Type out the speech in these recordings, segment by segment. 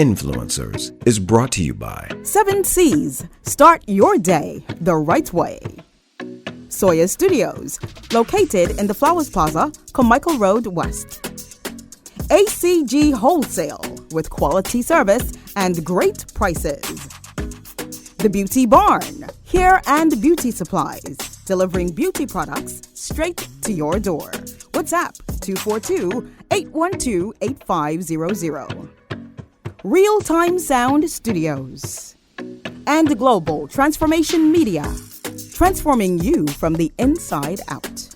Influencers is brought to you by 7 C's. Start your day the right way. Soya Studios, located in the Flowers Plaza, Carmichael Road West. ACG Wholesale, with quality service and great prices. The Beauty Barn, hair and beauty supplies, delivering beauty products straight to your door. WhatsApp 242-812-8500. Real Time Sound Studios. And Global Transformation Media, transforming you from the inside out.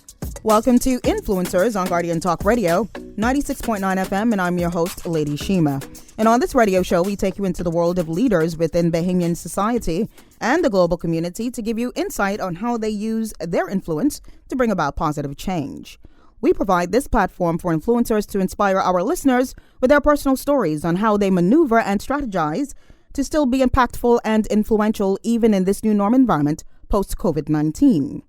Welcome to Influencers on Guardian Talk Radio, 96.9 FM, and I'm your host, Lady Shema. And on this radio show, we take you into the world of leaders within Bahamian society and the global community to give you insight on how they use their influence to bring about positive change. We provide this platform for influencers to inspire our listeners with their personal stories on how they maneuver and strategize to still be impactful and influential even in this new norm environment post-COVID-19.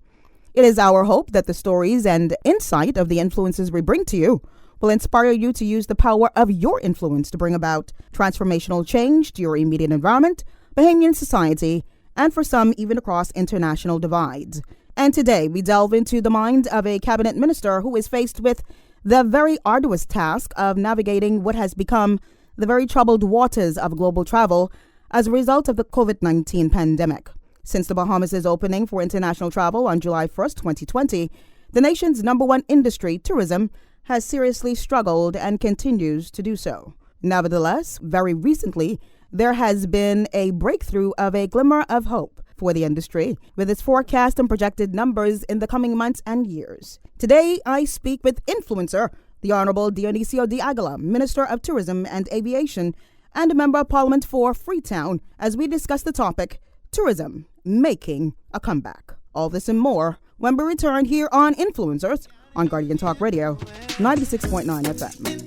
It is our hope that the stories and insight of the influences we bring to you will inspire you to use the power of your influence to bring about transformational change to your immediate environment, Bahamian society, and for some, even across international divides. And today, we delve into the mind of a cabinet minister who is faced with the very arduous task of navigating what has become the very troubled waters of global travel as a result of the COVID-19 pandemic. Since the Bahamas' opening for international travel on July 1st, 2020, the nation's number one industry, tourism, has seriously struggled and continues to do so. Nevertheless, very recently, there has been a breakthrough of a glimmer of hope for the industry, with its forecast and projected numbers in the coming months and years. Today, I speak with influencer, the Honorable Dionisio de Aguilar, Minister of Tourism and Aviation, and a Member of Parliament for Freetown, as we discuss the topic, tourism making a comeback. All this and more when we return here on Influencers on Guardian Talk Radio, 96.9 FM.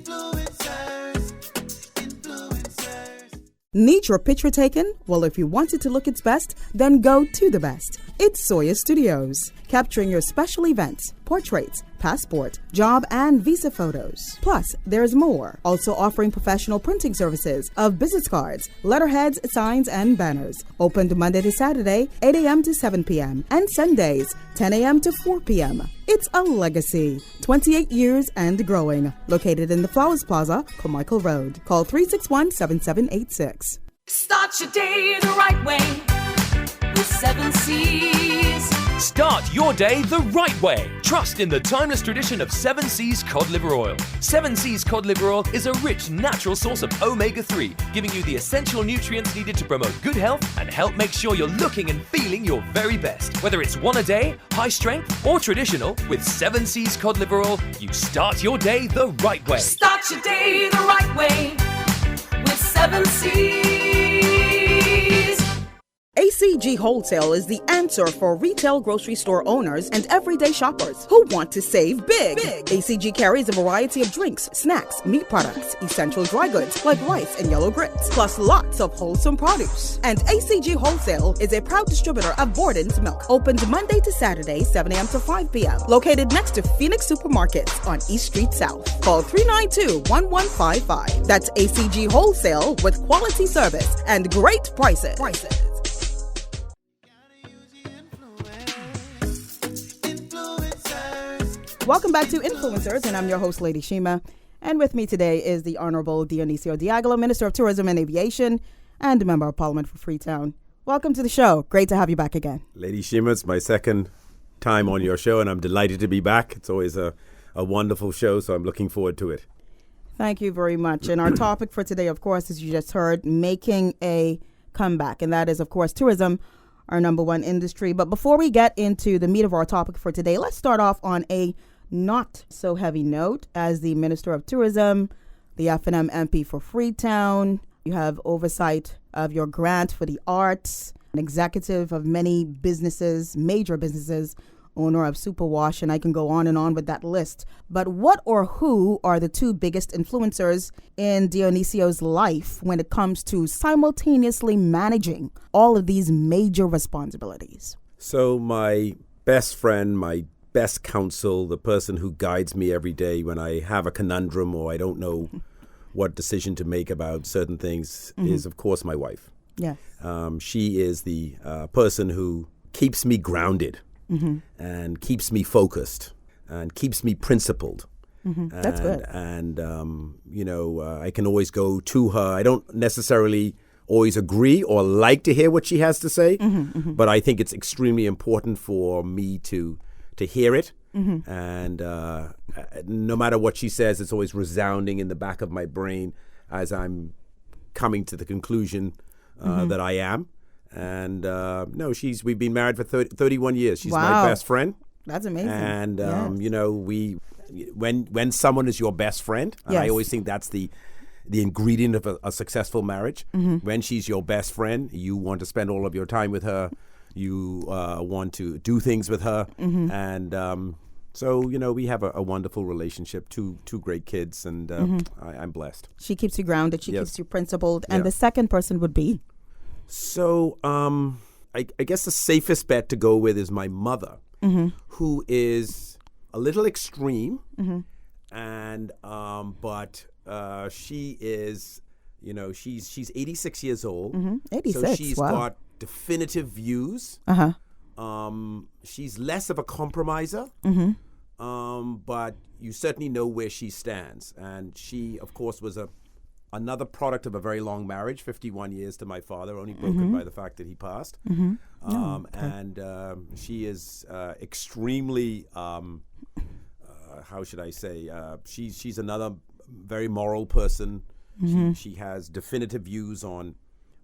Need your picture taken? Well, if you want it to look its best, then go to the best. It's Soya Studios, capturing your special events, portraits, passport, job, and visa photos. Plus, there's more. Also offering professional printing services of business cards, letterheads, signs, and banners. Opened Monday to Saturday, 8 a.m. to 7 p.m. and Sundays, 10 a.m. to 4 p.m. It's a legacy. 28 years and growing. Located in the Flowers Plaza, Carmichael Road. Call 361-7786. Start your day the right way with 7 C's. Start your day the right way. Trust in the timeless tradition of 7 C's cod liver oil. 7 C's cod liver oil is a rich, natural source of omega-3, giving you the essential nutrients needed to promote good health and help make sure you're looking and feeling your very best. Whether it's one a day, high strength, or traditional, with 7 C's cod liver oil, you start your day the right way. Start your day the right way with 7 C's. ACG Wholesale is the answer for retail grocery store owners and everyday shoppers who want to save big. ACG carries a variety of drinks, snacks, meat products, essential dry goods like rice and yellow grits, plus lots of wholesome produce. And ACG Wholesale is a proud distributor of Borden's Milk. Opened Monday to Saturday, 7 a.m. to 5 p.m. Located next to Phoenix Supermarkets on East Street South. Call 392-1155. That's ACG Wholesale with quality service and great prices. Welcome back to Influencers, and I'm your host, Lady Shema. And with me today is the Honorable Dionisio de Aguilar, Minister of Tourism and Aviation, and a Member of Parliament for Freetown. Welcome to the show. Great to have you back again. Lady Shema, it's my second time on your show, and I'm delighted to be back. It's always a wonderful show, so I'm looking forward to it. Thank you very much. And our topic for today, of course, as you just heard, making a comeback. And that is, of course, tourism, our number one industry. But before we get into the meat of our topic for today, let's start off on a not so heavy note. As the Minister of Tourism, the F&M MP for Freetown, you have oversight of your grant for the arts, an executive of many businesses, major businesses, owner of Superwash, and I can go on and on with that list. But what or who are the two biggest influencers in Dionisio's life when it comes to simultaneously managing all of these major responsibilities? So my best friend, my best counsel, the person who guides me every day when I have a conundrum or I don't know what decision to make about certain things is, of course, my wife. Yes. She is the person who keeps me grounded and keeps me focused and keeps me principled. That's good. And, I can always go to her. I don't necessarily always agree or like to hear what she has to say, but I think it's extremely important for me to hear it. And no matter what she says, it's always resounding in the back of my brain as I'm coming to the conclusion that I am. And we've been married for 31 years. She's my best friend. That's amazing. And Yes. when someone is your best friend, and I Yes. always think that's the ingredient of a successful marriage. When she's your best friend, you want to spend all of your time with her. You want to do things with her, and so we have a wonderful relationship. Two great kids, and I'm blessed. She keeps you grounded. She Yes. keeps you principled. And Yeah. the second person would be? So I guess the safest bet to go with is my mother, who is a little extreme, and but she is, she's 86 years old. 86. So she's wow. got definitive views. She's less of a compromiser, but you certainly know where she stands. And she, of course, was another product of a very long marriage, 51 years to my father, only broken by the fact that he passed. And she is extremely, how should I say, she's another very moral person. She has definitive views on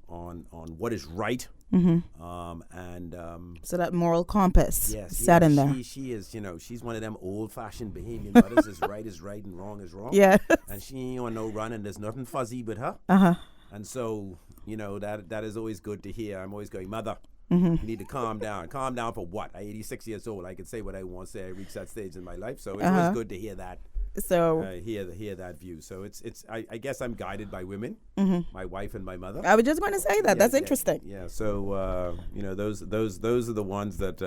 what is right. So that moral compass Yes, set in there. She is, she's one of them old-fashioned Bahamian mothers. Is right is right and wrong is wrong. Yeah. And she ain't on no run, and there's nothing fuzzy with her. And so, that is always good to hear. I'm always going, Mother, you need to calm down. Calm down for what? I'm 86 years old. I can say what I want to say. I reached that stage in my life, so it's always good to hear that. So Hear that view. So I guess I'm guided by women, my wife and my mother. I was just going to say that. That's interesting. Yeah. So those are the ones that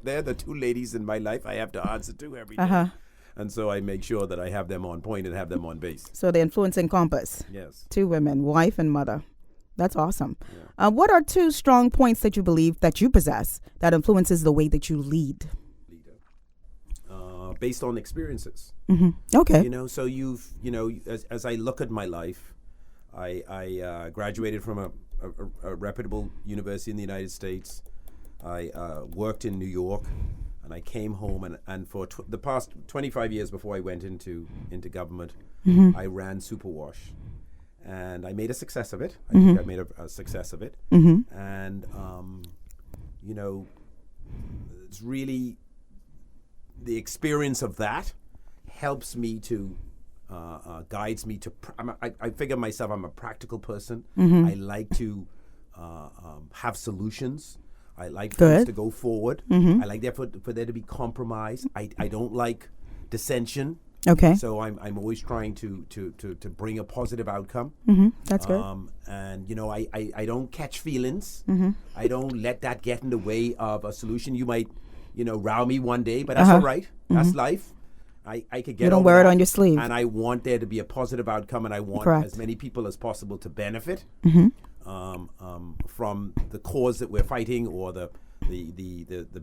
they're the two ladies in my life I have to answer to every day. And so I make sure that I have them on point and have them on base. So the influencing compass. Yes. Two women, wife and mother. That's awesome. Yeah. What are two strong points that you believe that you possess that influences the way that you lead? Based on experiences. Okay. So as I look at my life, I graduated from a reputable university in the United States. I worked in New York, and I came home, and for the past 25 years before I went into government, I ran Superwash, and I made a success of it. I think I made a success of it, and it's really the experience of that helps me to guides me to. I figure myself I'm a practical person. I like to have solutions. I like things to go forward. I like for there to be compromise. I don't like dissension. Okay. So I'm always trying to bring a positive outcome. That's good. And I don't catch feelings. I don't let that get in the way of a solution. You might row me one day, but that's all right. That's life. I could get. You don't over wear it that, on your sleeve. and I want there to be a positive outcome, and I want as many people as possible to benefit from the cause that we're fighting, or the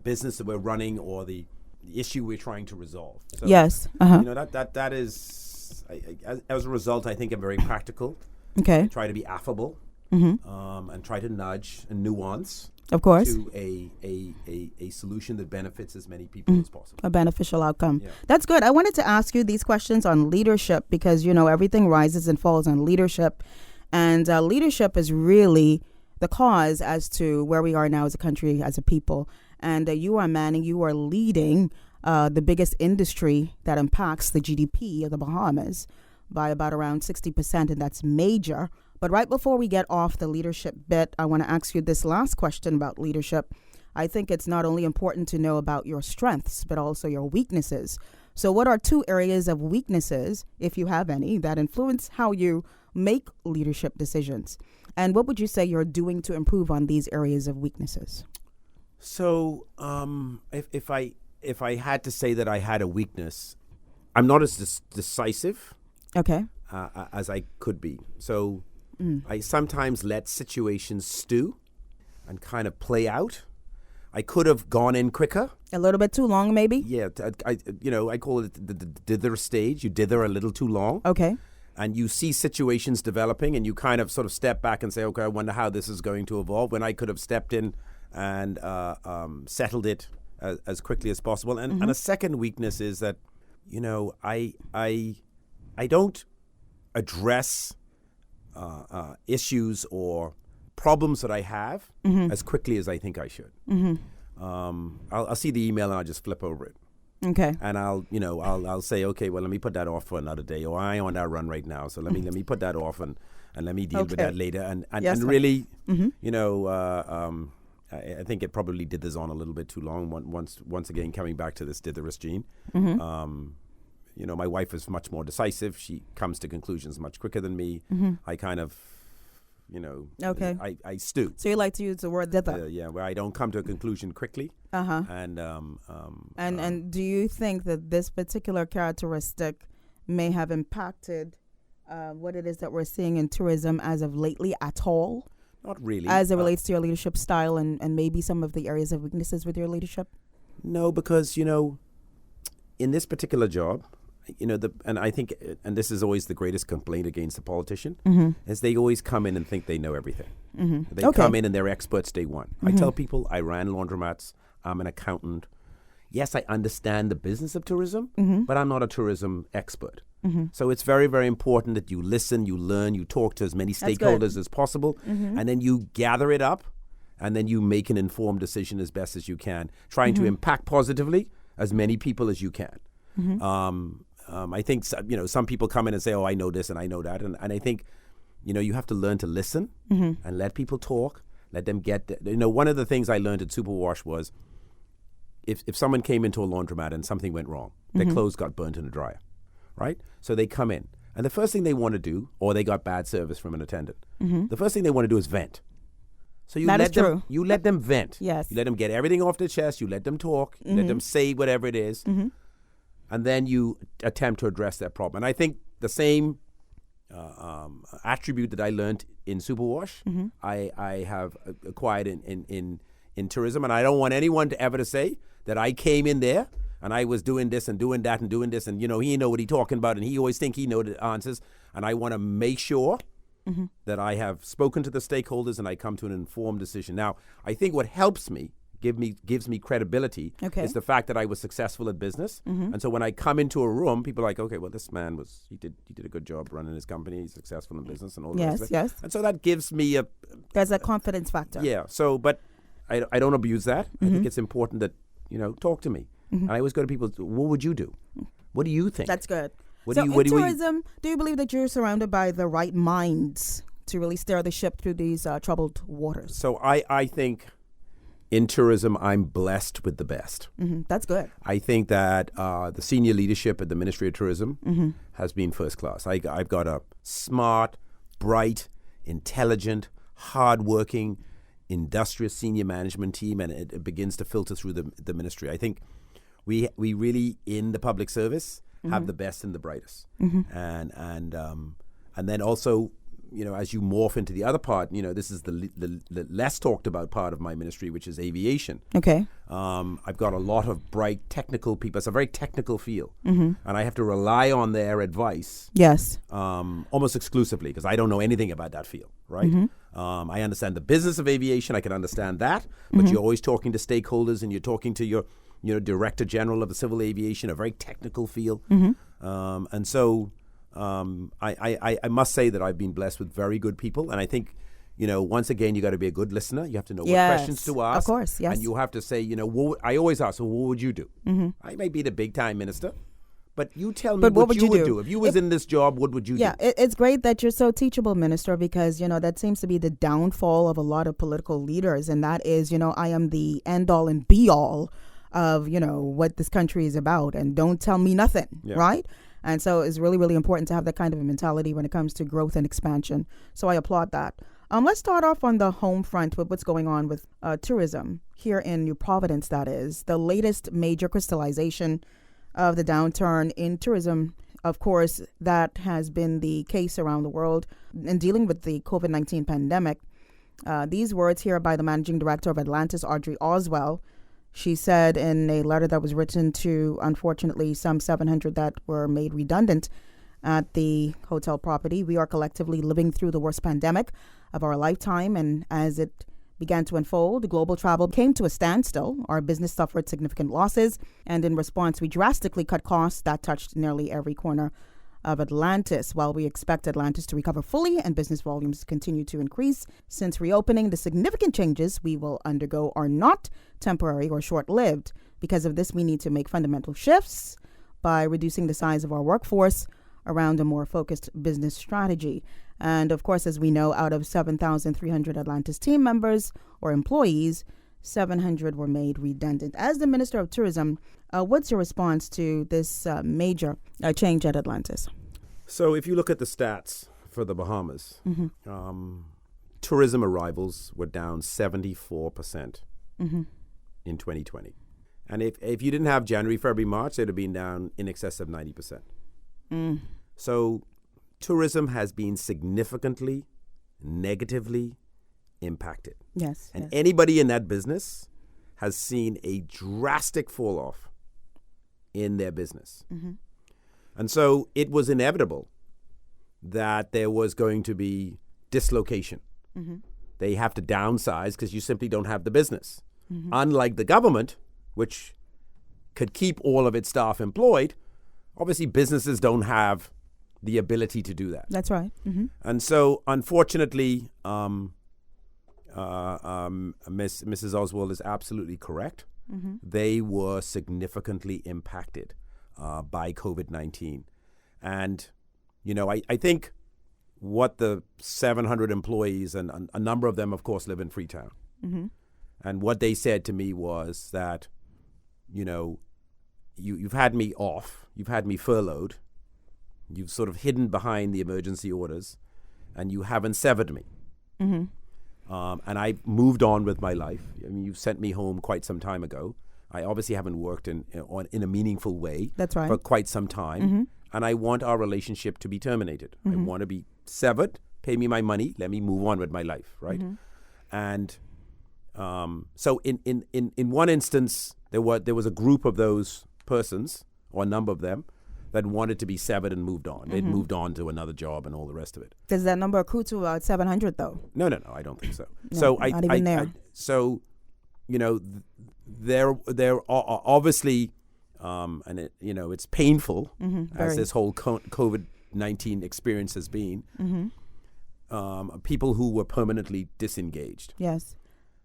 business that we're running, or the issue we're trying to resolve. So, yes. That is. As a result, I think I'm very practical. Okay. I try to be affable, and try to nudge and nuance. Of course. To a solution that benefits as many people as possible. A beneficial outcome. Yeah. That's good. I wanted to ask you these questions on leadership because, everything rises and falls on leadership. And leadership is really the cause as to where we are now as a country, as a people. And you are manning, you are leading the biggest industry that impacts the GDP of the Bahamas by about around 60%, and that's major. But right before we get off the leadership bit, I want to ask you this last question about leadership. I think it's not only important to know about your strengths, but also your weaknesses. So what are two areas of weaknesses, if you have any, that influence how you make leadership decisions? And what would you say you're doing to improve on these areas of weaknesses? So if I had to say that I had a weakness, I'm not as decisive. Okay. as I could be. So I sometimes let situations stew and kind of play out. I could have gone in quicker. A little bit too long, maybe? Yeah, I call it the dither stage. You dither a little too long. Okay. And you see situations developing and you kind of sort of step back and say, okay, I wonder how this is going to evolve, when I could have stepped in and settled it as quickly as possible. And a second weakness is that, I don't address issues or problems that I have as quickly as I think I should. I'll see the email and I'll just flip over it. Okay. And I'll say, okay, well, let me put that off for another day, or I ain't on that run right now, so let me put that off and let me deal with that later. And really, I think it probably did this on a little bit too long. Once again, coming back to this ditherist gene. My wife is much more decisive. She comes to conclusions much quicker than me. I kind of, okay. I stew. So you like to use the word dither? Where I don't come to a conclusion quickly. And do you think that this particular characteristic may have impacted what it is that we're seeing in tourism as of lately at all? Not really. As it relates to your leadership style and maybe some of the areas of weaknesses with your leadership? No, because, in this particular job, and I think, and this is always the greatest complaint against the politician, is they always come in and think they know everything. They come in and they're experts day one. I tell people I ran laundromats, I'm an accountant. Yes, I understand the business of tourism, but I'm not a tourism expert. So it's very, very important that you listen, you learn, you talk to as many stakeholders as possible, and then you gather it up, and then you make an informed decision as best as you can, trying to impact positively as many people as you can. I think some people come in and say, oh, I know this and I know that. And I think, you have to learn to listen and let people talk, let them get, one of the things I learned at Superwash was if someone came into a laundromat and something went wrong, their clothes got burnt in a dryer, right? So they come in and the first thing they want to do, or they got bad service from an attendant, the first thing they want to do is vent. So you let them vent. Yes. You let them get everything off their chest. You let them talk. You let them say whatever it is. And then you attempt to address that problem. And I think the same attribute that I learned in Superwash, I have acquired in tourism. And I don't want anyone to ever to say that I came in there and I was doing this and doing that and doing this. And, he know what he's talking about. And he always think he know the answers. And I want to make sure that I have spoken to the stakeholders and I come to an informed decision. Now, I think what helps me, gives me credibility, is the fact that I was successful at business. And so when I come into a room, people are like, okay, well, this man he did a good job running his company. He's successful in business and all the rest of it. Yes. And so that gives me there's a confidence factor. Yeah. So, but I don't abuse that. I think it's important that, talk to me. And I always go to people, what would you do? What do you think? That's good. In tourism, do you believe that you're surrounded by the right minds to really steer the ship through these troubled waters? So I think in tourism, I'm blessed with the best. That's good. I think that the senior leadership at the Ministry of Tourism has been first class. I've got a smart, bright, intelligent, hardworking, industrious senior management team, and it begins to filter through the ministry. I think we really, in the public service, have the best and the brightest. And then also, as you morph into the other part, this is the less talked about part of my ministry, which is aviation. Okay. I've got a lot of bright technical people. It's a very technical field. And I have to rely on their advice. Yes. Almost exclusively, because I don't know anything about that field, right? I understand the business of aviation. I can understand that. But you're always talking to stakeholders and you're talking to your Director General of the Civil Aviation, a very technical field. And so I must say that I've been blessed with very good people. And I think, once again, you got to be a good listener. You have to know what questions to ask. Of course, yes. And you have to say, I always ask, so what would you do? I may be the big time minister, but you tell me what you would do. If you was in this job, what would you do? Yeah, it's great that you're so teachable, Minister, because, that seems to be the downfall of a lot of political leaders. And that is, I am the end all and be all of, what this country is about, and don't tell me nothing, right? And so it's really, really important to have that kind of a mentality when it comes to growth and expansion. So I applaud that. Let's start off on the home front with what's going on with tourism here in New Providence, that is. The latest major crystallization of the downturn in tourism Of course, that has been the case around the world in dealing with the COVID-19 pandemic. These words here by the managing director of Atlantis, Audrey Oswell. She said in a letter that was written to, unfortunately, some 700 that were made redundant at the hotel property, "We are collectively living through the worst pandemic of our lifetime, and as it began to unfold, global travel came to a standstill. Our business suffered significant losses, and in response, we drastically cut costs that touched nearly every corner of Atlantis. While we expect Atlantis to recover fully and business volumes continue to increase since reopening, the significant changes we will undergo are not temporary or short-lived. Because of this, we need to make fundamental shifts by reducing the size of our workforce around a more focused business strategy." And of course, as we know, out of 7,300 Atlantis team members or employees, 700 were made redundant. As the Minister of Tourism, what's your response to this major change at Atlantis? So if you look at the stats for the Bahamas, tourism arrivals were down 74% in 2020. And if you didn't have January, February, March, they'd have been down in excess of 90%. So tourism has been significantly, negatively impacted. Yes. And anybody in that business has seen a drastic fall off in their business. And so it was inevitable that there was going to be dislocation. They have to downsize because you simply don't have the business. Unlike the government, which could keep all of its staff employed, obviously businesses don't have the ability to do that. That's right. And so, unfortunately, Mrs. Oswald is absolutely correct. They were significantly impacted by COVID-19. And, you know, I think what the 700 employees, and a number of them, of course, live in Freetown. And what they said to me was that, you know, you've had me off, you've had me furloughed, you've sort of hidden behind the emergency orders, and you haven't severed me. And I've moved on with my life. I mean, you've sent me home quite some time ago. I obviously haven't worked in a meaningful way for quite some time. And I want our relationship to be terminated. I want to be severed, pay me my money, let me move on with my life, right? And so in one instance, there was a group of those persons, or a number of them, that wanted to be severed and moved on. They'd moved on to another job and all the rest of it. Does that number accrue to about 700, though? No, I don't think so. No, so not even there. So, you know, there are obviously, and it, you know, it's painful as this whole COVID-19 experience has been. People who were permanently disengaged. Yes.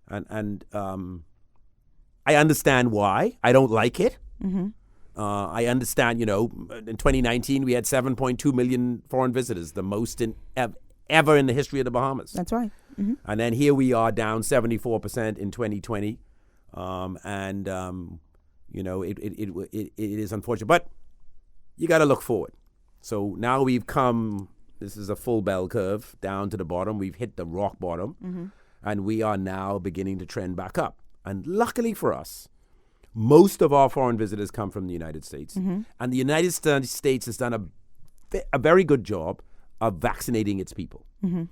And I understand why. I don't like it. I understand, you know, in 2019, we had 7.2 million foreign visitors, the most ever in the history of the Bahamas. That's right. And then here we are down 74% in 2020. You know, it is unfortunate. But you got to look forward. So now we've come, this is a full bell curve down to the bottom. We've hit the rock bottom. And we are now beginning to trend back up. And luckily for us, most of our foreign visitors come from the United States. And the United States has done a very good job of vaccinating its people.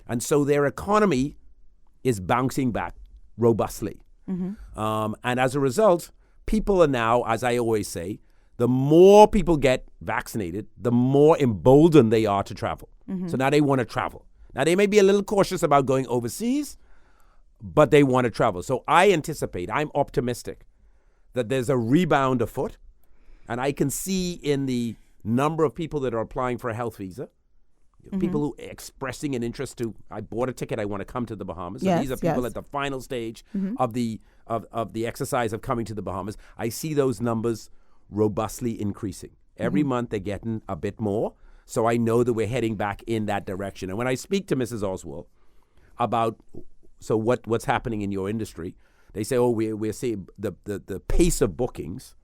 And so their economy is bouncing back robustly. And as a result, people are now, as I always say, the more people get vaccinated, the more emboldened they are to travel. So now they want to travel. Now they may be a little cautious about going overseas, but they want to travel. So I anticipate, I'm optimistic that there's a rebound afoot, and I can see in the number of people that are applying for a health visa, people who are expressing an interest to, I bought a ticket, I want to come to the Bahamas. So these are people at the final stage of the exercise of coming to the Bahamas. I see those numbers robustly increasing. Every month they're getting a bit more, so I know that we're heading back in that direction. And when I speak to Mrs. Oswald about what's happening in your industry, they say, we're seeing the pace of bookings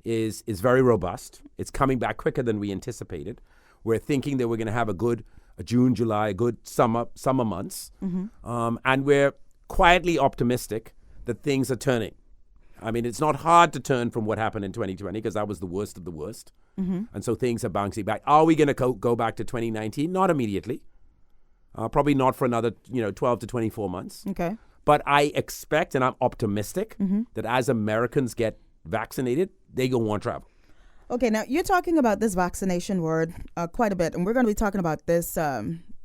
is very robust. It's coming back quicker than we anticipated. We're thinking that we're going to have a good June, July, a good summer months. And we're quietly optimistic that things are turning. I mean, it's not hard to turn from what happened in 2020 because that was the worst of the worst. And so things are bouncing back. Are we going to go back to 2019? Not immediately. Probably not for another 12 to 24 months. Okay. But I expect, and I'm optimistic, that as Americans get vaccinated, they go on travel. Okay, now you're talking about this vaccination word quite a bit, and we're going to be talking about this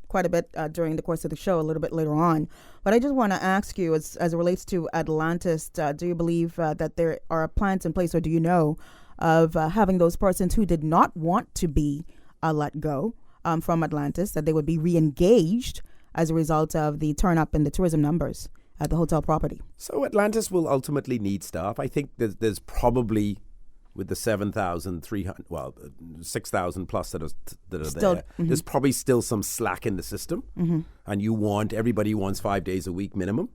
quite a bit during the course of the show a little bit later on. But I just want to ask you, as it relates to Atlantis, do you believe that there are plans in place, or do you know of having those persons who did not want to be let go from Atlantis, that they would be re-engaged as a result of the turn up in the tourism numbers at the hotel property? So Atlantis will ultimately need staff. I think there's probably, with the 7,300, 6,000 plus that are still, there, there's probably still some slack in the system. And everybody wants 5 days a week minimum.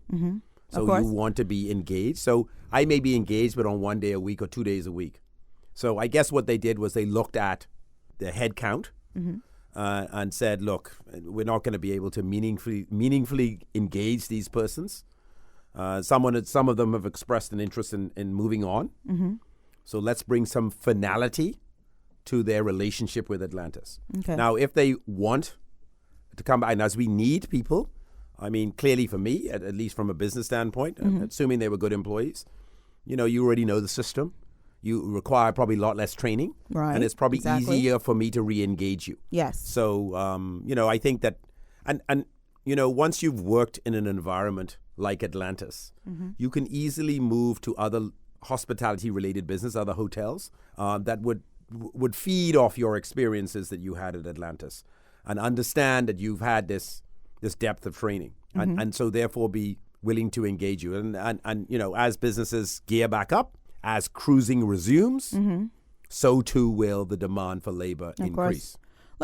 So you want to be engaged. So I may be engaged, but on 1 day a week or 2 days a week. So I guess what they did was they looked at the head count and said, look, we're not going to be able to meaningfully engage these persons. Some of them have expressed an interest in moving on. So let's bring some finality to their relationship with Atlantis. Okay. Now, if they want to come back, and as we need people, I mean, clearly for me, at least from a business standpoint, assuming they were good employees, you already know the system. You require probably a lot less training. Right. And it's probably easier for me to re-engage you. Yes. So, I think that, and once you've worked in an environment like Atlantis, you can easily move to other hospitality-related business, other hotels that would feed off your experiences that you had at Atlantis, and understand that you've had this depth of training, and so therefore be willing to engage you. And as businesses gear back up, as cruising resumes, so too will the demand for labor increase.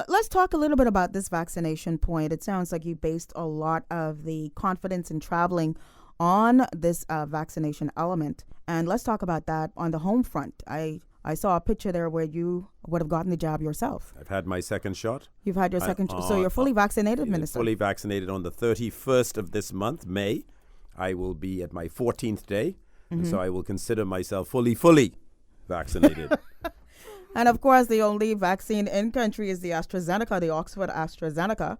Let's talk a little bit about this vaccination point. It sounds like you based a lot of the confidence in traveling on this vaccination element. And let's talk about that on the home front. I saw a picture there where you would have gotten the jab yourself. I've had my second shot. You've had your second shot. So you're fully vaccinated, Minister? Fully vaccinated on the 31st of this month, May. I will be at my 14th day. And so I will consider myself fully vaccinated. And of course, the only vaccine in country is the AstraZeneca, the Oxford AstraZeneca,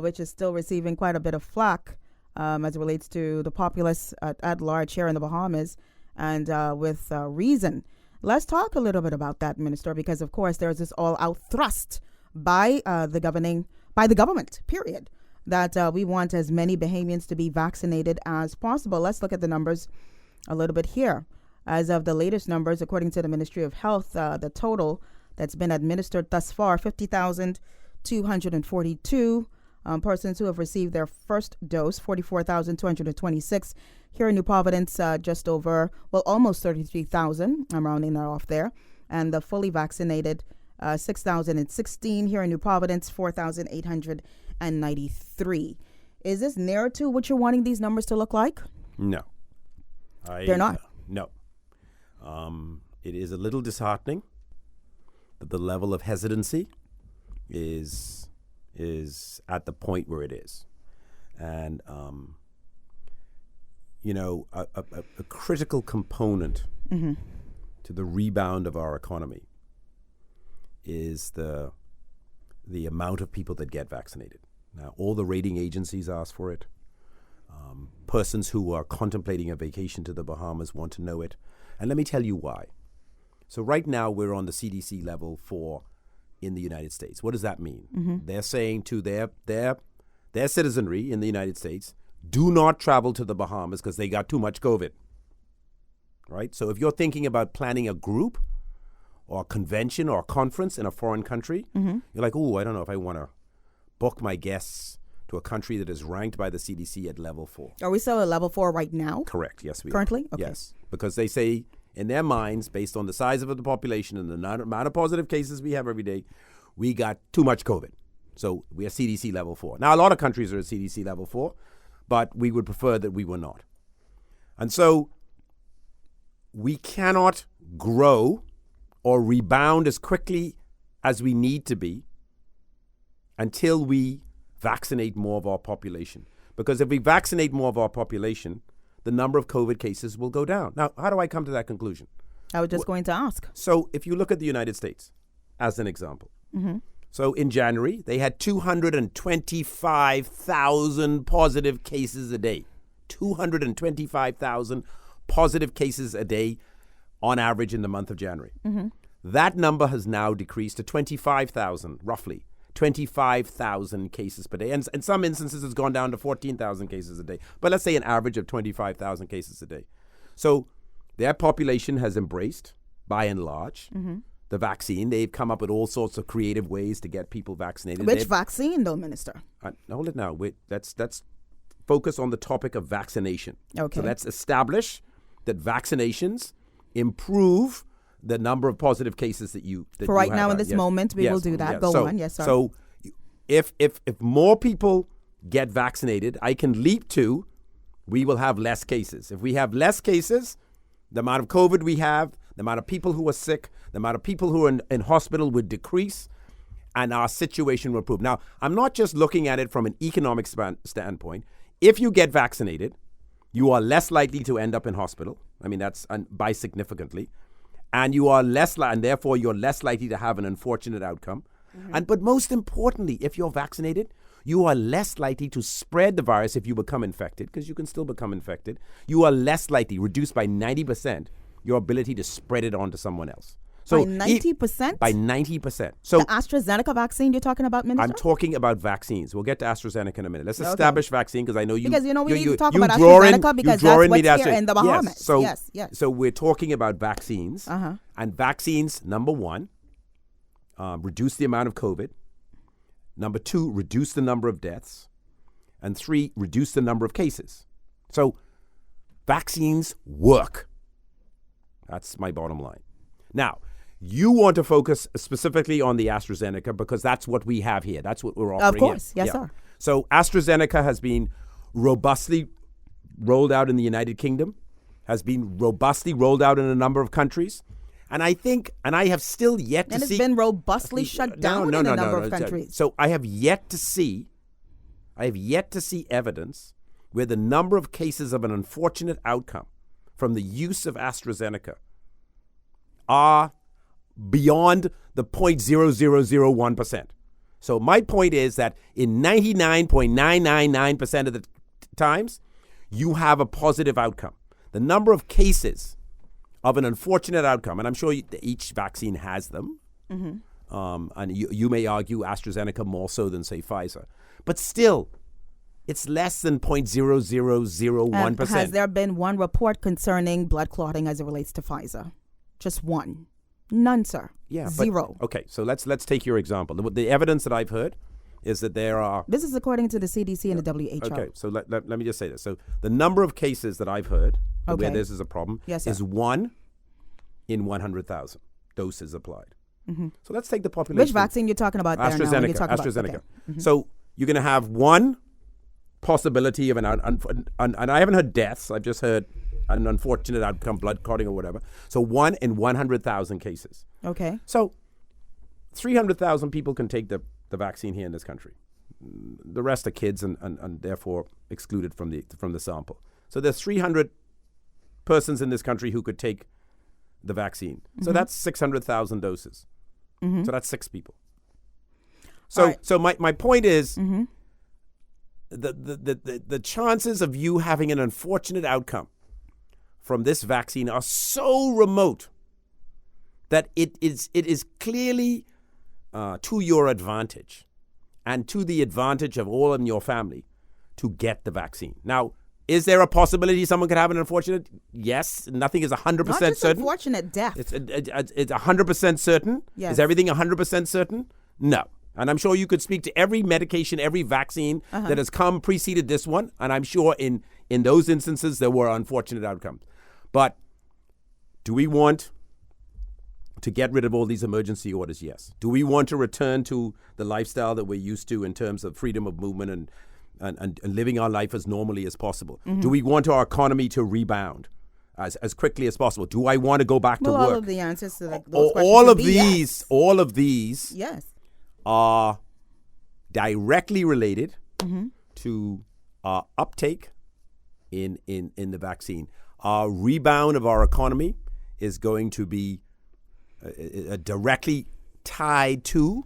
which is still receiving quite a bit of flack as it relates to the populace at large here in the Bahamas, and with reason. Let's talk a little bit about that, Minister, because of course there's this all-out thrust by the government, period, that we want as many Bahamians to be vaccinated as possible. Let's look at the numbers a little bit here. As of the latest numbers, according to the Ministry of Health, the total that's been administered thus far, 50,242 persons who have received their first dose, 44,226. Here in New Providence, just over, almost 33,000. I'm rounding that off there. And the fully vaccinated, 6,016. Here in New Providence, 4,893. Is this near to what you're wanting these numbers to look like? No. They're not? No. It is a little disheartening that the level of hesitancy is at the point where it is. And, a critical component to the rebound of our economy is the amount of people that get vaccinated. Now, all the rating agencies ask for it. Persons who are contemplating a vacation to the Bahamas want to know it. And let me tell you why. So right now we're on the CDC level 4 in the United States. What does that mean? They're saying to their citizenry in the United States, do not travel to the Bahamas because they got too much COVID. Right? So if you're thinking about planning a group or a convention or a conference in a foreign country, you're like, oh, I don't know if I want to book my guests to a country that is ranked by the CDC at level 4. Are we still at level 4 right now? Correct. Yes, we currently? are. Okay. Yes, because they say in their minds, based on the size of the population and the amount of positive cases we have every day, we got too much COVID. So we are CDC level 4. Now, a lot of countries are at CDC level 4, but we would prefer that we were not. And so we cannot grow or rebound as quickly as we need to be until we vaccinate more of our population. Because if we vaccinate more of our population, the number of COVID cases will go down. Now, how do I come to that conclusion? I was just going to ask. So if you look at the United States, as an example. So in January, they had 225,000 positive cases a day. 225,000 positive cases a day on average in the month of January. That number has now decreased to 25,000, roughly. 25,000 cases per day. And in some instances, it's gone down to 14,000 cases a day. But let's say an average of 25,000 cases a day. So their population has embraced, by and large, the vaccine. They've come up with all sorts of creative ways to get people vaccinated. Which vaccine, though, Minister? Hold it now. Let's focus on the topic of vaccination. Okay. So let's establish that vaccinations improve the number of positive cases that you For right now, in this moment, we will do that. Go on. Yes, sir. So if more people get vaccinated, I can leap to we will have less cases. If we have less cases, the amount of COVID we have, the amount of people who are sick, the amount of people who are in hospital would decrease, and our situation will improve. Now, I'm not just looking at it from an economic standpoint. If you get vaccinated, you are less likely to end up in hospital. I mean, that's by significantly. And you are and therefore you're less likely to have an unfortunate outcome. But most importantly, if you're vaccinated, you are less likely to spread the virus if you become infected, because you can still become infected. You are less likely, reduced by 90%, your ability to spread it on to someone else. So by 90%? By 90%. So the AstraZeneca vaccine you're talking about, Minister? I'm talking about vaccines. We'll get to AstraZeneca in a minute. Let's establish vaccine, because I know you... Because, we need to talk about AstraZeneca because that's what's here in the Bahamas. Yes. So we're talking about vaccines. And vaccines, number one, reduce the amount of COVID. Number two, reduce the number of deaths. And three, reduce the number of cases. So vaccines work. That's my bottom line. Now, you want to focus specifically on the AstraZeneca because that's what we have here. That's what we're offering. Of course. Yes, sir. So AstraZeneca has been robustly rolled out in the United Kingdom, has been robustly rolled out in a number of countries. And I think, and I have still yet to see... And it's been robustly shut down in a number of countries. So I have yet to see evidence where the number of cases of an unfortunate outcome from the use of AstraZeneca are beyond the 0.0001%. So my point is that in 99.999% of the times, you have a positive outcome. The number of cases of an unfortunate outcome, and I'm sure each vaccine has them, and you may argue AstraZeneca more so than, say, Pfizer. But still, it's less than 0.0001%. Has there been one report concerning blood clotting as it relates to Pfizer? Just one. None, sir. Yeah, zero. Okay, so let's take your example. The evidence that I've heard is that there are... This is according to the CDC and the WHO. Okay, so let me just say this. So the number of cases that I've heard where this is a problem is 1 in 100,000 doses applied. So let's take the population. Which vaccine you're talking about there AstraZeneca. now? AstraZeneca. Okay. So you're going to have one possibility of and I haven't heard deaths. I've just heard an unfortunate outcome, blood clotting or whatever. So 1 in 100,000 cases. Okay. So 300,000 people can take the vaccine here in this country. The rest are kids and therefore excluded from the sample. So there's 300 persons in this country who could take the vaccine. So that's 600,000 doses. So that's 6 people. So my point is the chances of you having an unfortunate outcome from this vaccine are so remote that it is clearly to your advantage and to the advantage of all in your family to get the vaccine. Now, is there a possibility someone could have an unfortunate? Yes. Nothing is 100% Not just certain. Unfortunate death. It's 100% certain. Yes. Is everything 100% certain? No. And I'm sure you could speak to every medication, every vaccine that has preceded this one. And I'm sure in those instances, there were unfortunate outcomes. But do we want to get rid of all these emergency orders? Yes. Do we want to return to the lifestyle that we're used to in terms of freedom of movement and living our life as normally as possible? Do we want our economy to rebound as quickly as possible? Do I want to go back to work? All of the answers to those questions all of these yes. are directly related to our uptake in the vaccine. Our rebound of our economy is going to be directly tied to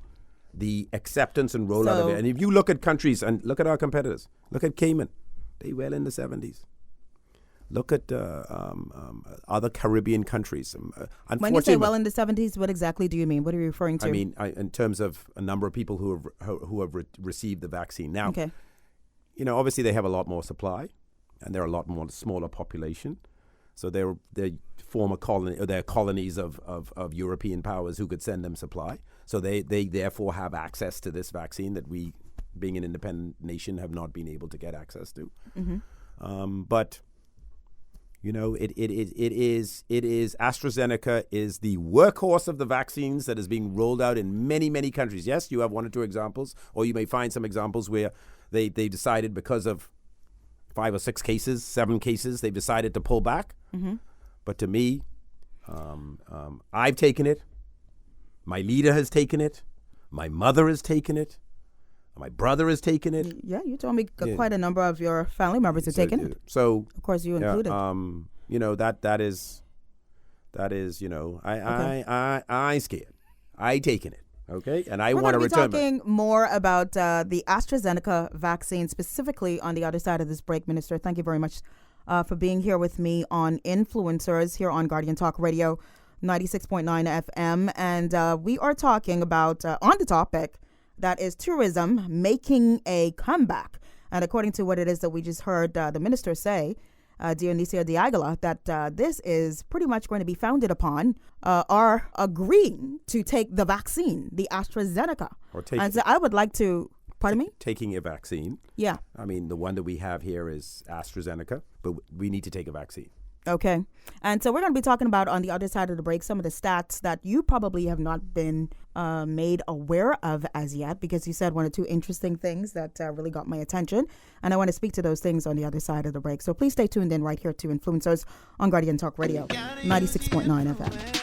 the acceptance and rollout of it. And if you look at countries and look at our competitors, look at Cayman, they well in the 70s. Look at other Caribbean countries. When you say well in the 70s, what exactly do you mean? What are you referring to? I mean, in terms of a number of people who have received the vaccine. Now, obviously they have a lot more supply, and they're a lot more smaller population. So they're former colonies of European powers who could send them supply. So they therefore have access to this vaccine that we, being an independent nation, have not been able to get access to. But it is AstraZeneca is the workhorse of the vaccines that is being rolled out in many, many countries. Yes, you have one or two examples, or you may find some examples where they decided because of 5 or 6 cases, 7 cases, they've decided to pull back. But to me, I've taken it. My leader has taken it. My mother has taken it. My brother has taken it. Yeah, you told me quite a number of your family members have taken it. So, of course, you included. That is, I scared. I taken it. Okay, and I want to return. We're talking more about the AstraZeneca vaccine, specifically on the other side of this break, Minister. Thank you very much for being here with me on Influencers here on Guardian Talk Radio 96.9 FM. And we are talking about, on the topic, that is tourism making a comeback. And according to what it is that we just heard the minister say, Dionisio de Aguilar, that this is pretty much going to be founded upon our agreeing to take the vaccine, the AstraZeneca. And so I would like to, pardon me? Taking a vaccine. Yeah. I mean, the one that we have here is AstraZeneca, but we need to take a vaccine. Okay. And so we're going to be talking about, on the other side of the break, some of the stats that you probably have not been made aware of as yet, because you said one or two interesting things that really got my attention. And I want to speak to those things on the other side of the break. So please stay tuned in right here to Influencers on Guardian Talk Radio 96.9 FM.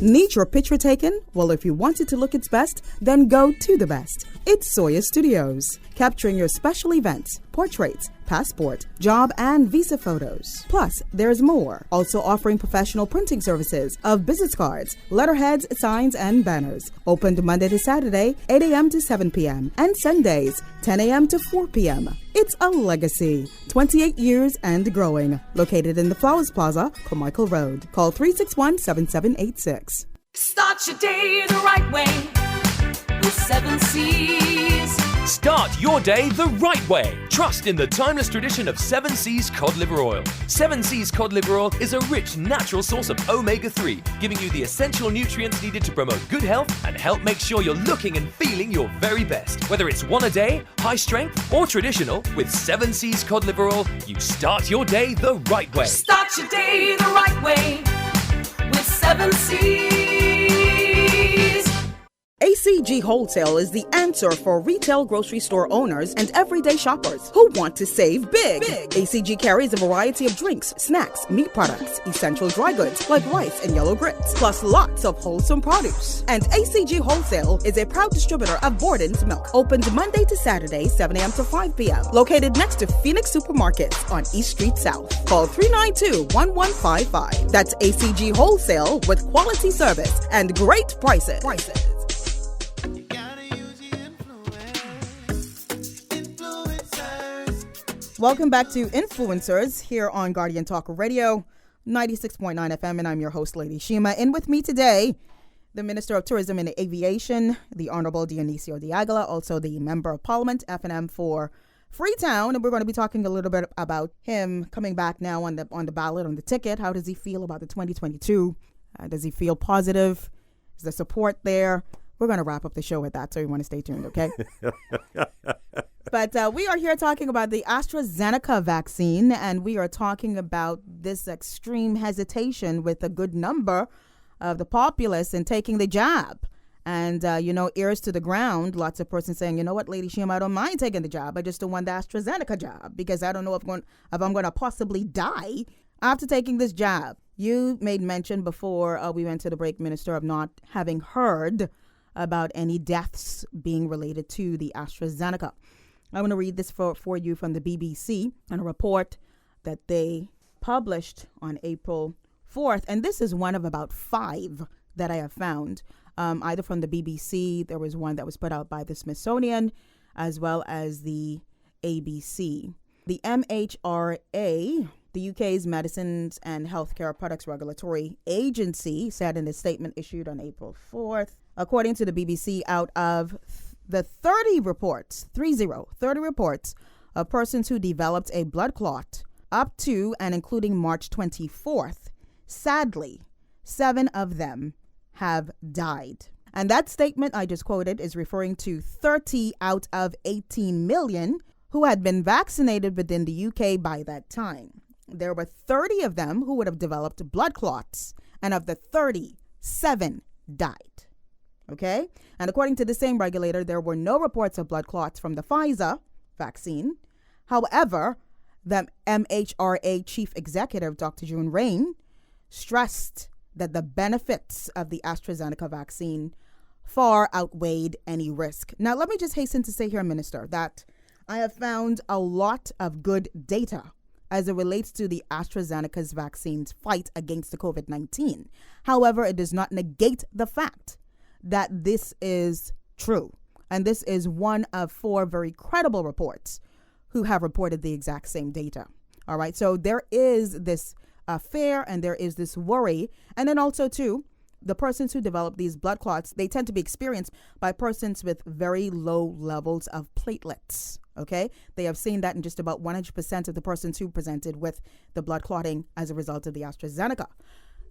Need your picture taken? Well, if you want it to look its best, then go to the best. It's Soya Studios, capturing your special events, portraits, passport, job, and visa photos. Plus, there's more. Also offering professional printing services of business cards, letterheads, signs, and banners. Opened Monday to Saturday, 8 a.m. to 7 p.m. and Sundays, 10 a.m. to 4 p.m. It's a legacy. 28 years and growing. Located in the Flowers Plaza, Carmichael Road. Call 361-7786. Start your day the right way with 7 Seas. Start your day the right way. Trust in the timeless tradition of 7 Seas cod liver oil. 7 Seas cod liver oil is a rich, natural source of omega-3, giving you the essential nutrients needed to promote good health and help make sure you're looking and feeling your very best. Whether it's one a day, high strength, or traditional, with 7 Seas cod liver oil, you start your day the right way. Start your day the right way with 7 Seas. ACG Wholesale is the answer for retail grocery store owners and everyday shoppers who want to save big. ACG carries a variety of drinks, snacks, meat products, essential dry goods like rice and yellow grits, plus lots of wholesome produce. And ACG Wholesale is a proud distributor of Borden's Milk. Opened Monday to Saturday, 7 a.m. to 5 p.m. Located next to Phoenix Supermarkets on East Street South. Call 392-1155. That's ACG Wholesale with quality service and great prices. Welcome back to Influencers here on Guardian Talk Radio 96.9 FM, and I'm your host, Lady Shema. And with me today, the Minister of Tourism and Aviation, the Honorable Dionisio de Aguilar, also the Member of Parliament, F&M for Freetown. And we're going to be talking a little bit about him coming back now on the ballot, on the ticket. How does he feel about the 2022? Does he feel positive? Is the support there? We're going to wrap up the show with that, so you want to stay tuned, okay? But we are here talking about the AstraZeneca vaccine, and we are talking about this extreme hesitation with a good number of the populace in taking the jab. And, ears to the ground, lots of persons saying, you know what, Lady Shema, I don't mind taking the jab. I just don't want the AstraZeneca jab because I don't know if I'm going to possibly die after taking this jab. You made mention before we went to the break, Minister, of not having heard about any deaths being related to the AstraZeneca. I want to read this for you from the BBC and a report that they published on April 4th, and this is one of about 5 that I have found, either from the BBC, there was one that was put out by the Smithsonian, as well as the ABC. The MHRA, the UK's Medicines and Healthcare Products Regulatory Agency, said in a statement issued on April 4th, according to the BBC, out of the 30 reports of persons who developed a blood clot up to and including March 24th, sadly, 7 of them have died. And that statement I just quoted is referring to 30 out of 18 million who had been vaccinated within the UK by that time. There were 30 of them who would have developed blood clots, and of the 30, 7 died. Okay? And according to the same regulator, there were no reports of blood clots from the Pfizer vaccine. However, the MHRA chief executive, Dr. June Rain, stressed that the benefits of the AstraZeneca vaccine far outweighed any risk. Now, let me just hasten to say here, Minister, that I have found a lot of good data as it relates to the AstraZeneca's vaccine's fight against the COVID-19. However, it does not negate the fact that this is true. And this is one of 4 very credible reports who have reported the exact same data. All right. So there is this fear and there is this worry. And then also, too, the persons who develop these blood clots, they tend to be experienced by persons with very low levels of platelets. Okay. They have seen that in just about 100% of the persons who presented with the blood clotting as a result of the AstraZeneca.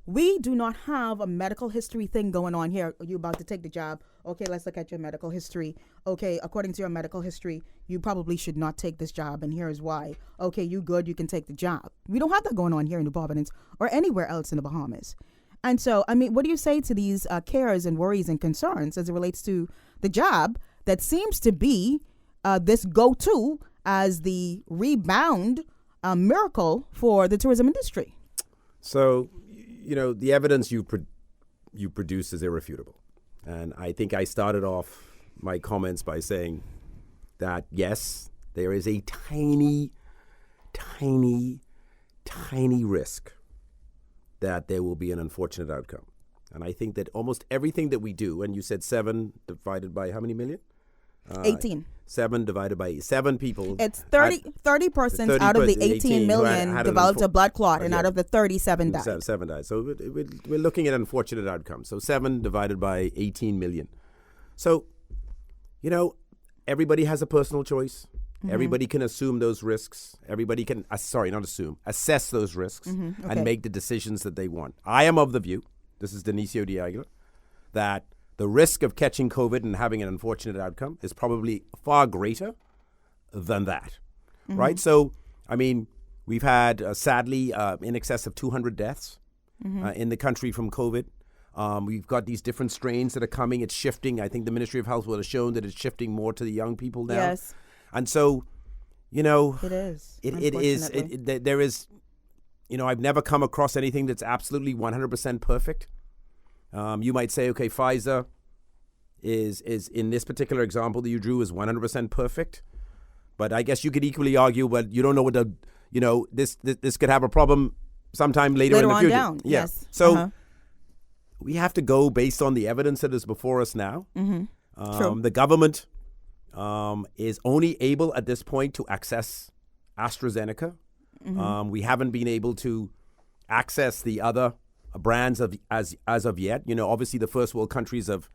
We do not have a medical history thing going on here. Are you about to take the job? Okay, let's look at your medical history. Okay, according to your medical history, you probably should not take this job, and here's why. Okay, you good, you can take the job. We don't have that going on here in New Providence or anywhere else in the Bahamas. And so, I mean, what do you say to these cares and worries and concerns as it relates to the job that seems to be this go-to as the rebound miracle for the tourism industry? So, you know, the evidence you produce is irrefutable. And I think I started off my comments by saying that, yes, there is a tiny, tiny, tiny risk that there will be an unfortunate outcome. And I think that almost everything that we do, and you said 7 divided by how many million? 18. 7 divided by 7 people. It's 30 persons out of the 18 million had developed a blood clot, and out of the 37 died. 7 died. So we're looking at unfortunate outcomes. So 7 divided by 18 million. So, you know, everybody has a personal choice. Mm-hmm. Everybody can assume those risks. Everybody can, assess those risks and make the decisions that they want. I am of the view, this is Denicio Diagla, that the risk of catching COVID and having an unfortunate outcome is probably far greater than that, right? So, I mean, we've had, sadly, in excess of 200 deaths in the country from COVID. We've got these different strains that are coming. It's shifting. I think the Ministry of Health will have shown that it's shifting more to the young people now. Yes. And so, you know, it is. There is, you know, I've never come across anything that's absolutely 100% perfect. You might say, okay, Pfizer is in this particular example that you drew is 100% perfect. But I guess you could equally argue, but you don't know what this could have a problem sometime later in the future. Down. Yeah. Yes. So we have to go based on the evidence that is before us now. True. The government is only able at this point to access AstraZeneca. We haven't been able to access the other brands as of yet. You know, obviously the first world countries have,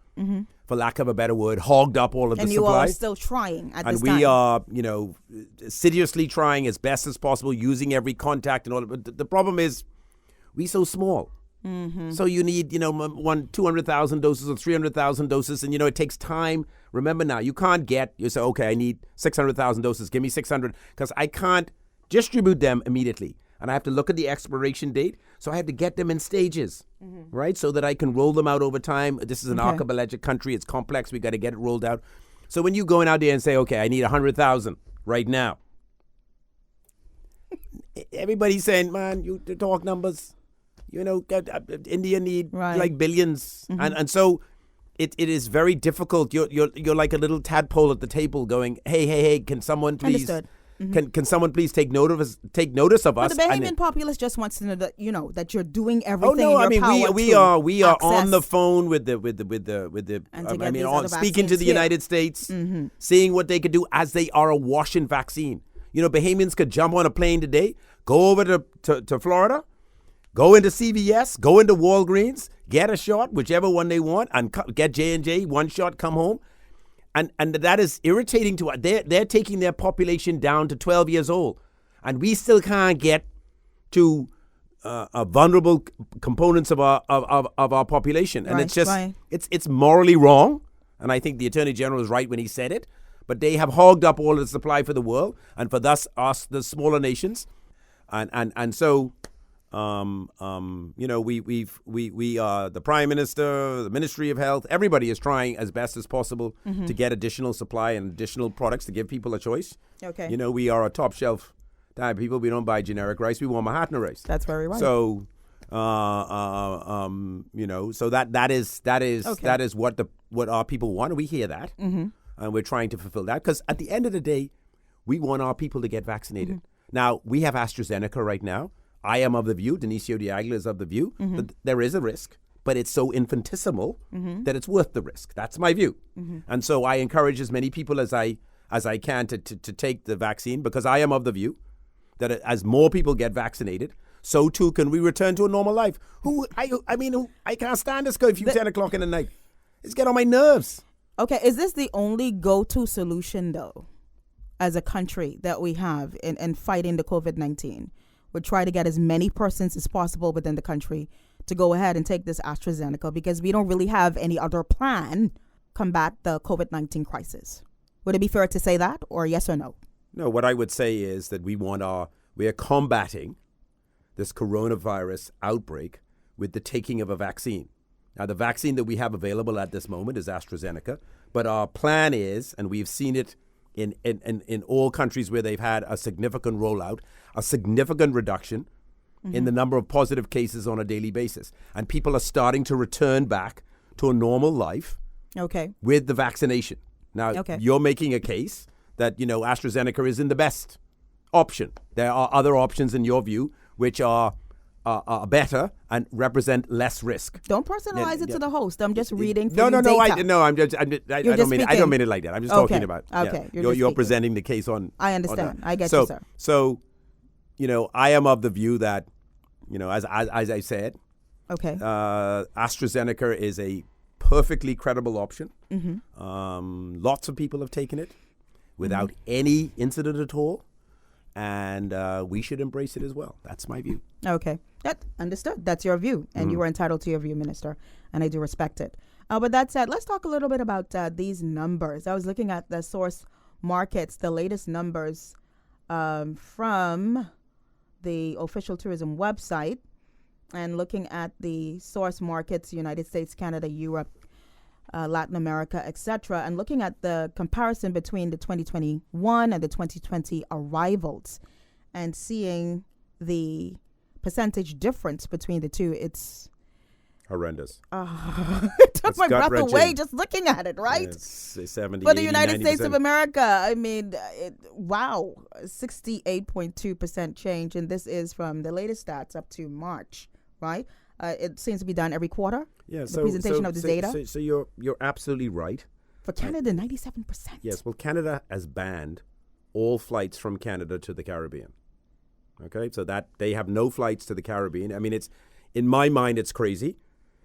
for lack of a better word, hogged up all of the supply. And you are still trying at this time. And we are, you know, assiduously trying as best as possible, using every contact and all. But the problem is, we're so small. So you need, you know, 200,000 doses or 300,000 doses, and you know it takes time. Remember now, you say, okay, I need 600,000 doses. Give me 600, because I can't distribute them immediately. And I have to look at the expiration date. So I have to get them in stages, right? So that I can roll them out over time. This is an archipelagic country. It's complex. We got to get it rolled out. So when you going out there and say, okay, I need 100,000 right now. Everybody's saying, man, you talk numbers. You know, India need like billions. And so it is very difficult. You're like a little tadpole at the table going, hey, can someone please Can someone please take notice of But us? the Bahamian populace just wants to know that that you're doing everything. Oh no! in your power we to are on the access phone with the and to get these other speaking to the vaccines here. United States, seeing what they could do as they are awash in vaccine. Bahamians could jump on a plane today, go over to Florida, go into CVS, go into Walgreens, get a shot, whichever one they want, and get J&J, one shot, come home. And that is irritating to us. They're taking their population down to 12 years old. And we still can't get to vulnerable components of our population. And it's just, it's morally wrong. And I think the Attorney General was right when he said it. But they have hogged up all the supply for the world and for us, the smaller nations. And so... we the Prime Minister, the Ministry of Health, everybody is trying as best as possible to get additional supply and additional products to give people a choice. Okay. We are a top shelf type of people. We don't buy generic rice. We want Manhattan rice. That's very right. So, so that is what our people want. And we hear that, and we're trying to fulfill that because at the end of the day, we want our people to get vaccinated. Now we have AstraZeneca right now. I am of the view, Denisio Diagla is of the view, that there is a risk, but it's so infinitesimal that it's worth the risk. That's my view. And so I encourage as many people as I can to take the vaccine because I am of the view that as more people get vaccinated, so too can we return to a normal life. I can't stand this curfew 10 o'clock in the night. It's getting on my nerves. Okay, is this the only go-to solution, though, as a country that we have in fighting the COVID-19? We'll try to get as many persons as possible within the country to go ahead and take this AstraZeneca because we don't really have any other plan combat the COVID-19 crisis. Would it be fair to say that, or yes or no? No, what I would say is that we are combating this coronavirus outbreak with the taking of a vaccine. Now, the vaccine that we have available at this moment is AstraZeneca, but our plan is, and we've seen it in all countries where they've had a significant rollout, a significant reduction in the number of positive cases on a daily basis. And people are starting to return back to a normal life with the vaccination. Now, you're making a case that, AstraZeneca isn't the best option. There are other options in your view which are better and represent less risk. Don't personalize it to the host. I'm just reading. No. I don't mean it like that. I'm just talking about. Okay. You're presenting the case on. I understand. I get you, sir. So, I am of the view that, as I said, AstraZeneca is a perfectly credible option. Lots of people have taken it without any incident at all. And we should embrace it as well. That's my view. Okay. Understood. That's your view. And you are entitled to your view, Minister. And I do respect it. But that said, let's talk a little bit about these numbers. I was looking at the source markets, the latest numbers from the official tourism website, and looking at the source markets, United States, Canada, Europe, Latin America, etc., and looking at the comparison between the 2021 and the 2020 arrivals and seeing the percentage difference between the two, it's horrendous. It took my breath away just looking at it, right? It's 70, for the 80, United 90%. States of America, I mean, wow, 68.2% change, and this is from the latest stats up to March, right? It seems to be done every quarter. Yeah, the presentation of the data. So you're absolutely right. For Canada, 97%. Yes, well, Canada has banned all flights from Canada to the Caribbean. Okay, so that they have no flights to the Caribbean. I mean, it's in my mind, it's crazy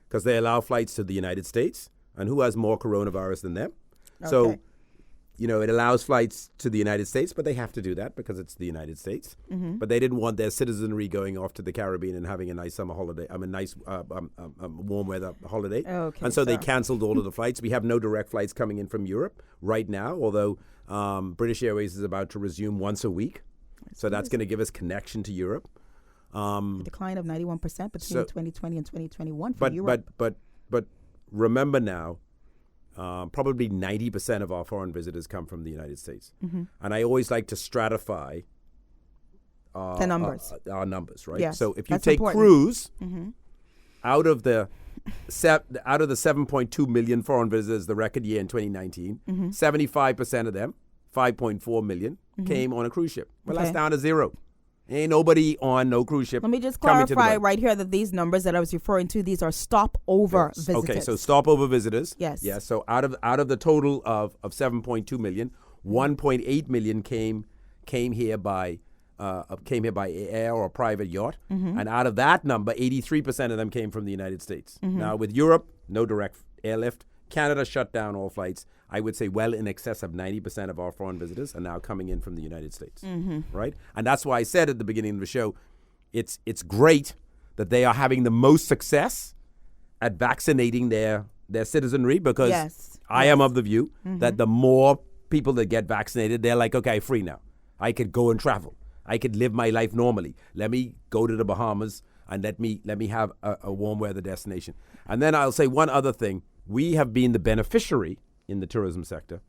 because they allow flights to the United States, and who has more coronavirus than them? Okay. So, it allows flights to the United States, but they have to do that because it's the United States. But they didn't want their citizenry going off to the Caribbean and having a nice summer holiday. Nice warm weather holiday. Okay, and so they canceled all of the flights. We have no direct flights coming in from Europe right now, although British Airways is about to resume once a week. So that's going to give us connection to Europe. A decline of 91% between 2020 and 2021 for Europe. But remember now, probably 90% of our foreign visitors come from the United States. And I always like to stratify the numbers. Our numbers, right? Yes, so if you take cruise, out of the 7.2 million foreign visitors, the record year in 2019, 75% of them 5.4 million came on a cruise ship. Well, Okay. that's down to zero. Ain't nobody on no cruise ship. Let me just coming to the clarify boat. right here that these numbers that I was referring to, these are stopover visitors. Okay, so stopover visitors. Yes. Yeah. So out of the total of 7.2 million, 1.8 million came here by air or private yacht, and out of that number, 83% of them came from the United States. Now with Europe, no direct airlift. Canada shut down all flights. I would say well in excess of 90% of our foreign visitors are now coming in from the United States, right? And that's why I said at the beginning of the show, it's great that they are having the most success at vaccinating their citizenry, because Yes. I am of the view that the more people that get vaccinated, they're like, okay, free now. I could go and travel. I could live my life normally. Let me go to the Bahamas and let me have a warm weather destination. And then I'll say one other thing. We have been the beneficiary in the tourism sector,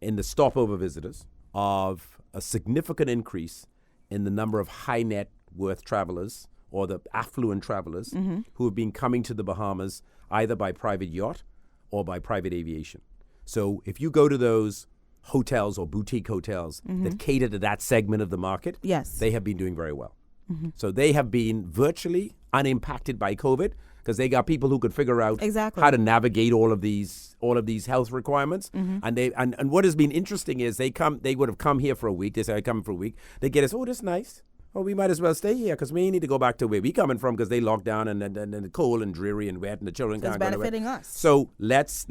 in the stopover visitors, of a significant increase in the number of high net worth travelers, or the affluent travelers, who have been coming to the Bahamas either by private yacht or by private aviation. So if you go to those hotels or boutique hotels that cater to that segment of the market, Yes. they have been doing very well. So they have been virtually unimpacted by COVID, because they got people who could figure out Exactly. how to navigate all of these health requirements. And what has been interesting is they would have come here for a week. They say, I come for a week. They get us, oh, this is nice. Oh, we might as well stay here because we need to go back to where we coming from, because they locked down and it's cold and dreary and wet and the children It's can't go anywhere. benefiting us. So let's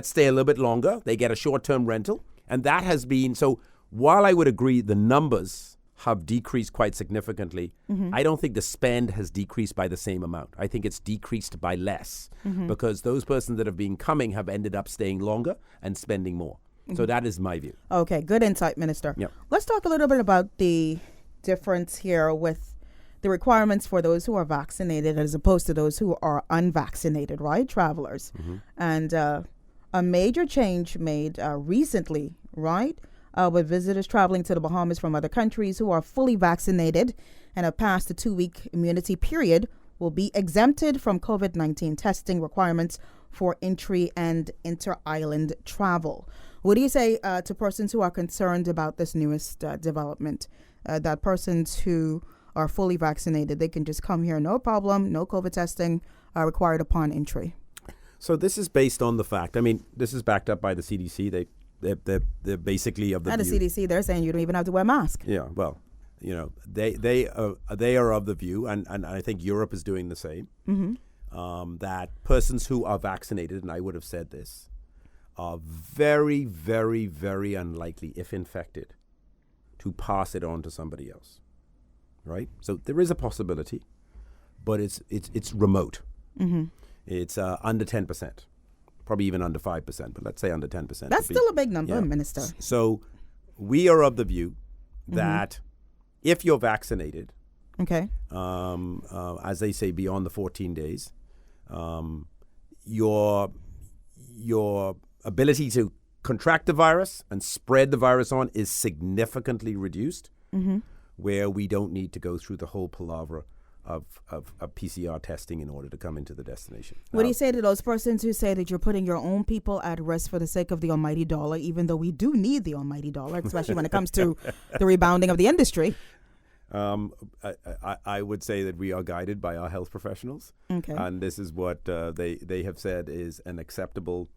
stay a little bit longer. They get a short-term rental. And that has been, so while I would agree the numbers have decreased quite significantly, I don't think the spend has decreased by the same amount. I think it's decreased by less, because those persons that have been coming have ended up staying longer and spending more. So that is my view. Okay, good insight, Minister. Yep. Let's talk a little bit about the difference here with the requirements for those who are vaccinated as opposed to those who are unvaccinated, right? Travelers. And a major change made recently, right? With visitors traveling to the Bahamas from other countries who are fully vaccinated and have passed the 2-week immunity period will be exempted from COVID-19 testing requirements for entry and inter-island travel. What do you say to persons who are concerned about this newest development? That persons who are fully vaccinated, they can just come here, no problem, no COVID testing required upon entry. So this is based on the fact, I mean, this is backed up by the CDC. They're basically of the At the view. CDC, they're saying you don't even have to wear a mask. Yeah, well, you know, they are of the view, and I think Europe is doing the same, that persons who are vaccinated, and I would have said this, are very, very, very unlikely, if infected, to pass it on to somebody else, right? So there is a possibility, but it's remote. It's under 10%. Probably even under 5%, but let's say under 10%. That's still a big number, Yeah. Minister. So we are of the view that if you're vaccinated, Okay. as they say, beyond the 14 days, your ability to contract the virus and spread the virus on is significantly reduced, where we don't need to go through the whole palaver of PCR testing in order to come into the destination. What do you say to those persons who say that you're putting your own people at risk for the sake of the almighty dollar, even though we do need the almighty dollar, especially when it comes to the rebounding of the industry? I would say that we are guided by our health professionals. Okay. And this is what they have said is an acceptable,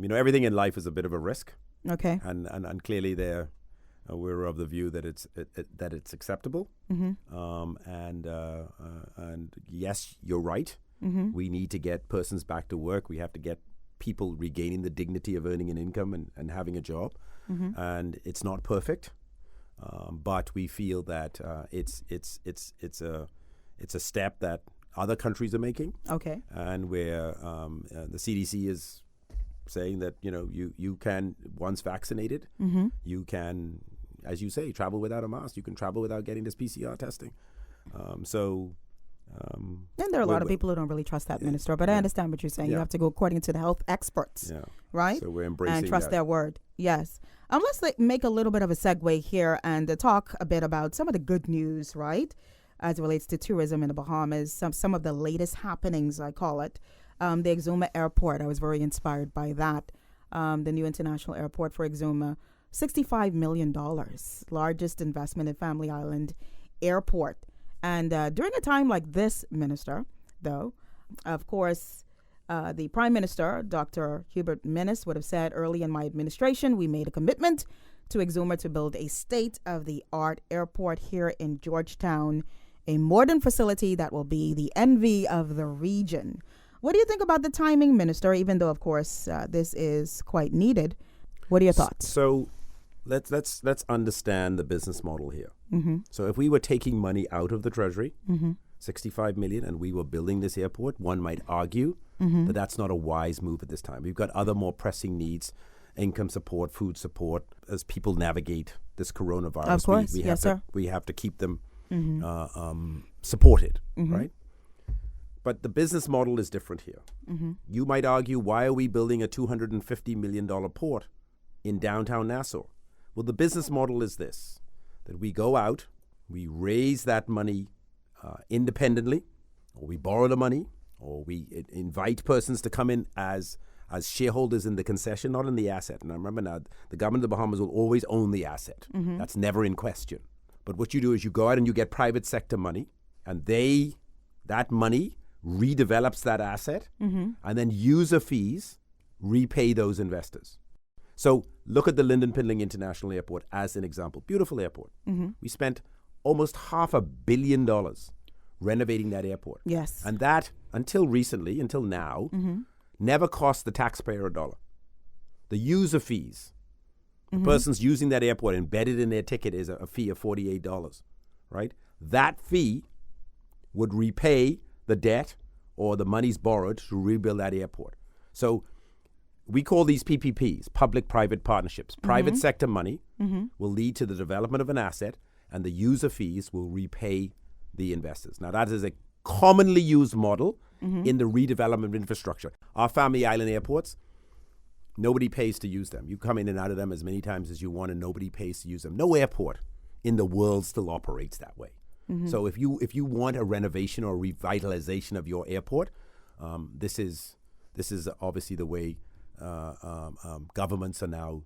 everything in life is a bit of a risk. Okay. And clearly we're of the view that it's acceptable. And yes, you're right. We need to get persons back to work. We have to get people regaining the dignity of earning an income and having a job. And it's not perfect, but we feel that it's a step that other countries are making. Okay. And where the CDC is saying that you can, once vaccinated, you can, as you say, travel without a mask. You can travel without getting this PCR testing. And there are a lot of people who don't really trust that, Minister. But I understand what you're saying. You have to go according to the health experts, right? So we're embracing and trust that. their word. Yes. Let's make a little bit of a segue here and talk a bit about some of the good news, right, as it relates to tourism in the Bahamas. Some of the latest happenings, I call it. The Exuma Airport, I was very inspired by that. The new international airport for Exuma $65 million, largest investment in Family Island Airport. And during a time like this, Minister, though, of course, the Prime Minister, Dr. Hubert Minnis, would have said early in my administration, we made a commitment to Exuma to build a state-of-the-art airport here in Georgetown, a modern facility that will be the envy of the region. What do you think about the timing, Minister, even though, of course, this is quite needed? What are your thoughts? So let's understand the business model here. So if we were taking money out of the Treasury, $65 million, and we were building this airport, one might argue that that's not a wise move at this time. We've got other more pressing needs, income support, food support, as people navigate this coronavirus. Of course, we have to keep them supported, right? But the business model is different here. You might argue, why are we building a $250 million port in downtown Nassau? Well, the business model is this, that we go out, we raise that money independently, or we borrow the money, or we invite persons to come in as shareholders in the concession, not in the asset. And I remember now, the government of the Bahamas will always own the asset. That's never in question. But what you do is you go out and you get private sector money, and that money redevelops that asset, and then user fees repay those investors. So look at the Lyndon Pindling International Airport as an example. Beautiful airport. We spent almost $500 million renovating that airport. Yes. And that, until now, never cost the taxpayer a dollar. The user fees, the persons using that airport, embedded in their ticket is a fee of $48, right? That fee would repay the debt or the monies borrowed to rebuild that airport. So we call these PPPs, public-private partnerships. Private sector money will lead to the development of an asset, and the user fees will repay the investors. Now, that is a commonly used model in the redevelopment of infrastructure. Our Family Island airports, nobody pays to use them. You come in and out of them as many times as you want, and nobody pays to use them. No airport in the world still operates that way. So if you want a renovation or revitalization of your airport, this is obviously the way governments are now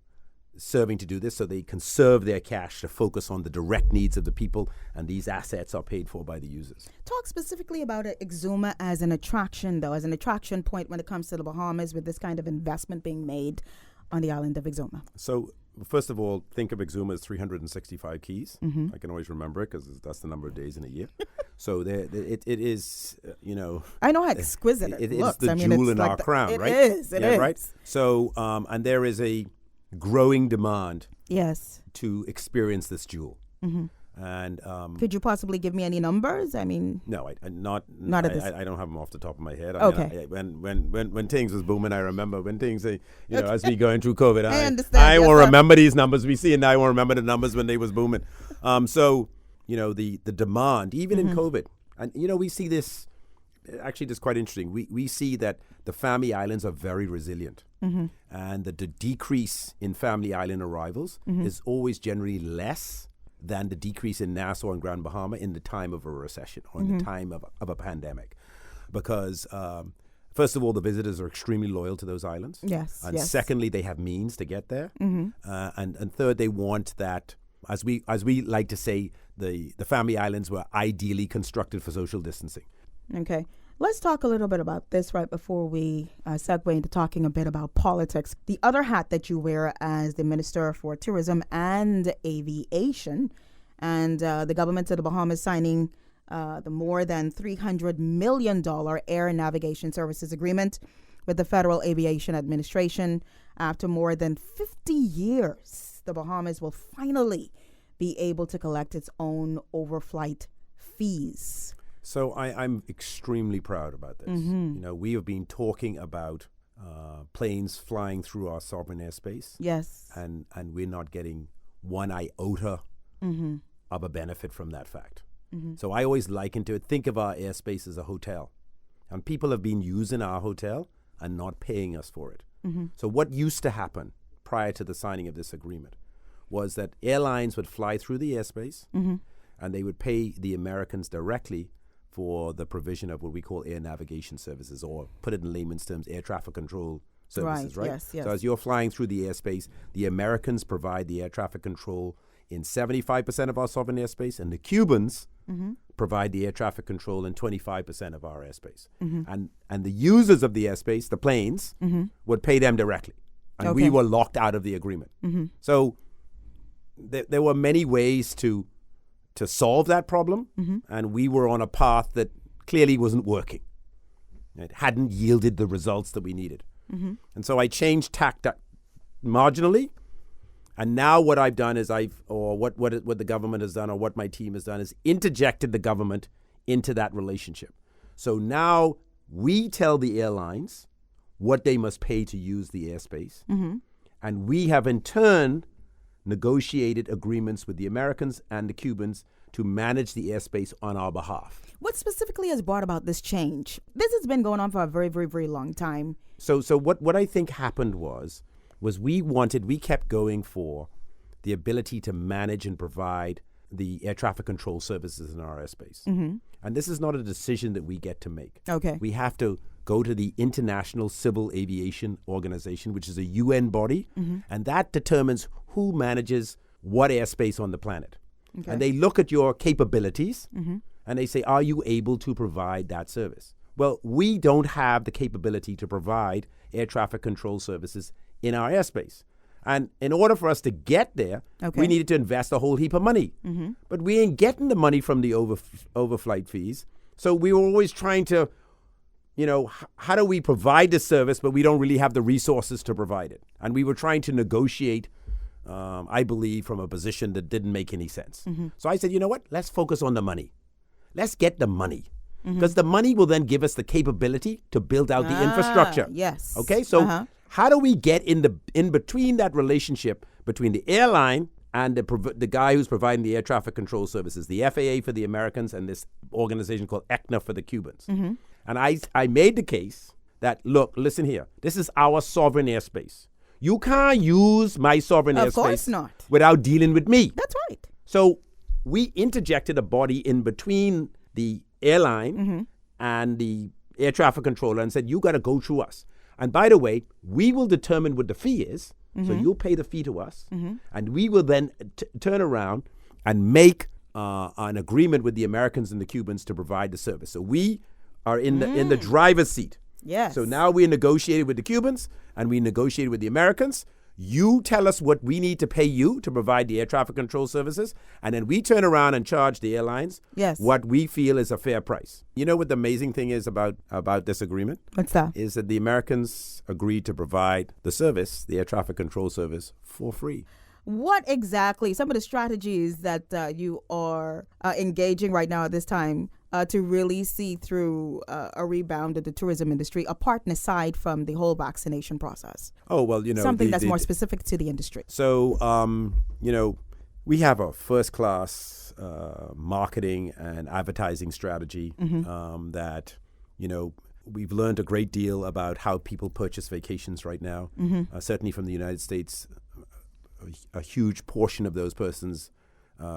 serving to do this, so they conserve their cash to focus on the direct needs of the people, and these assets are paid for by the users. Talk specifically about Exuma as an attraction, though, as an attraction point when it comes to the Bahamas, with this kind of investment being made on the island of Exuma. So first of all, think of Exuma as 365 keys. I can always remember it because that's the number of days in a year. So it is, I know how exquisite it looks. It's the jewel in our crown, right? It is. Right? So, and there is a growing demand to experience this jewel. And could you possibly give me any numbers? I mean, no, I don't have them off the top of my head. Okay. When things was booming, I remember when things, as we going through COVID, I understand. I won't remember these numbers we see, and I won't remember the numbers when they was booming. So the demand, even in COVID, and we see this. Actually, it's quite interesting. We see that the Family Islands are very resilient, and the decrease in Family Island arrivals is always generally less than the decrease in Nassau and Grand Bahama in the time of a recession or in the time of a pandemic. Because, first of all, the visitors are extremely loyal to those islands. Yes. And secondly, they have means to get there. And third, they want that, as we like to say, the Family Islands were ideally constructed for social distancing. Okay. Let's talk a little bit about this right before we segue into talking a bit about politics. The other hat that you wear as the Minister for Tourism and Aviation, and the government of the Bahamas signing the more than $300 million air navigation services agreement with the Federal Aviation Administration. After more than 50 years, the Bahamas will finally be able to collect its own overflight fees. So I'm extremely proud about this. We have been talking about planes flying through our sovereign airspace. Yes. And we're not getting one iota of a benefit from that fact. So I always liken to it, think of our airspace as a hotel. And people have been using our hotel and not paying us for it. So what used to happen prior to the signing of this agreement was that airlines would fly through the airspace and they would pay the Americans directly for the provision of what we call air navigation services, or put it in layman's terms, air traffic control services, right? Yes, yes. So as you're flying through the airspace, the Americans provide the air traffic control in 75% of our sovereign airspace, and the Cubans provide the air traffic control in 25% of our airspace. And the users of the airspace, the planes, would pay them directly. And we were locked out of the agreement. So there were many ways to solve that problem, and we were on a path that clearly wasn't working. It hadn't yielded the results that we needed. And so I changed tack marginally. And now what I've done is what the government has done, or what my team has done, is interjected the government into that relationship. So now we tell the airlines what they must pay to use the airspace. And we have in turn negotiated agreements with the Americans and the Cubans to manage the airspace on our behalf. What specifically has brought about this change? This has been going on for a very, very, very long time. So what I think happened was we kept going for the ability to manage and provide the air traffic control services in our airspace. And this is not a decision that we get to make. Okay. We have to go to the International Civil Aviation Organization, which is a UN body, and that determines who manages what airspace on the planet. Okay. And they look at your capabilities, and they say, are you able to provide that service? Well, we don't have the capability to provide air traffic control services in our airspace. And in order for us to get there, we needed to invest a whole heap of money. But we ain't getting the money from the overflight fees. So we were always trying to, how do we provide this service, but we don't really have the resources to provide it. And we were trying to negotiate, I believe, from a position that didn't make any sense. So I said, you know what? Let's focus on the money. Let's get the money. Because the money will then give us the capability to build out the infrastructure. Yes. Okay, so how do we get in between that relationship between the airline and the guy who's providing the air traffic control services, the FAA for the Americans and this organization called ECNA for the Cubans? And I made the case that, look, listen here, this is our sovereign airspace. You can't use my sovereign airspace of course not, without dealing with me. That's right. So we interjected a body in between the airline and the air traffic controller and said, you got to go through us. And by the way, we will determine what the fee is. So you'll pay the fee to us. And we will then turn around and make an agreement with the Americans and the Cubans to provide the service. So we are in the driver's seat. Yes. So now we negotiated with the Cubans and we negotiated with the Americans. You tell us what we need to pay you to provide the air traffic control services, and then we turn around and charge the airlines what we feel is a fair price. You know what the amazing thing is about this agreement? What's that? Is that the Americans agreed to provide the service, the air traffic control service, for free. What exactly, some of the strategies that you are engaging right now at this time to really see through a rebound of the tourism industry, apart and aside from the whole vaccination process? Oh, well, something that's more specific to the industry. So, we have a first-class marketing and advertising strategy that, we've learned a great deal about how people purchase vacations right now. Certainly from the United States, a huge portion of those persons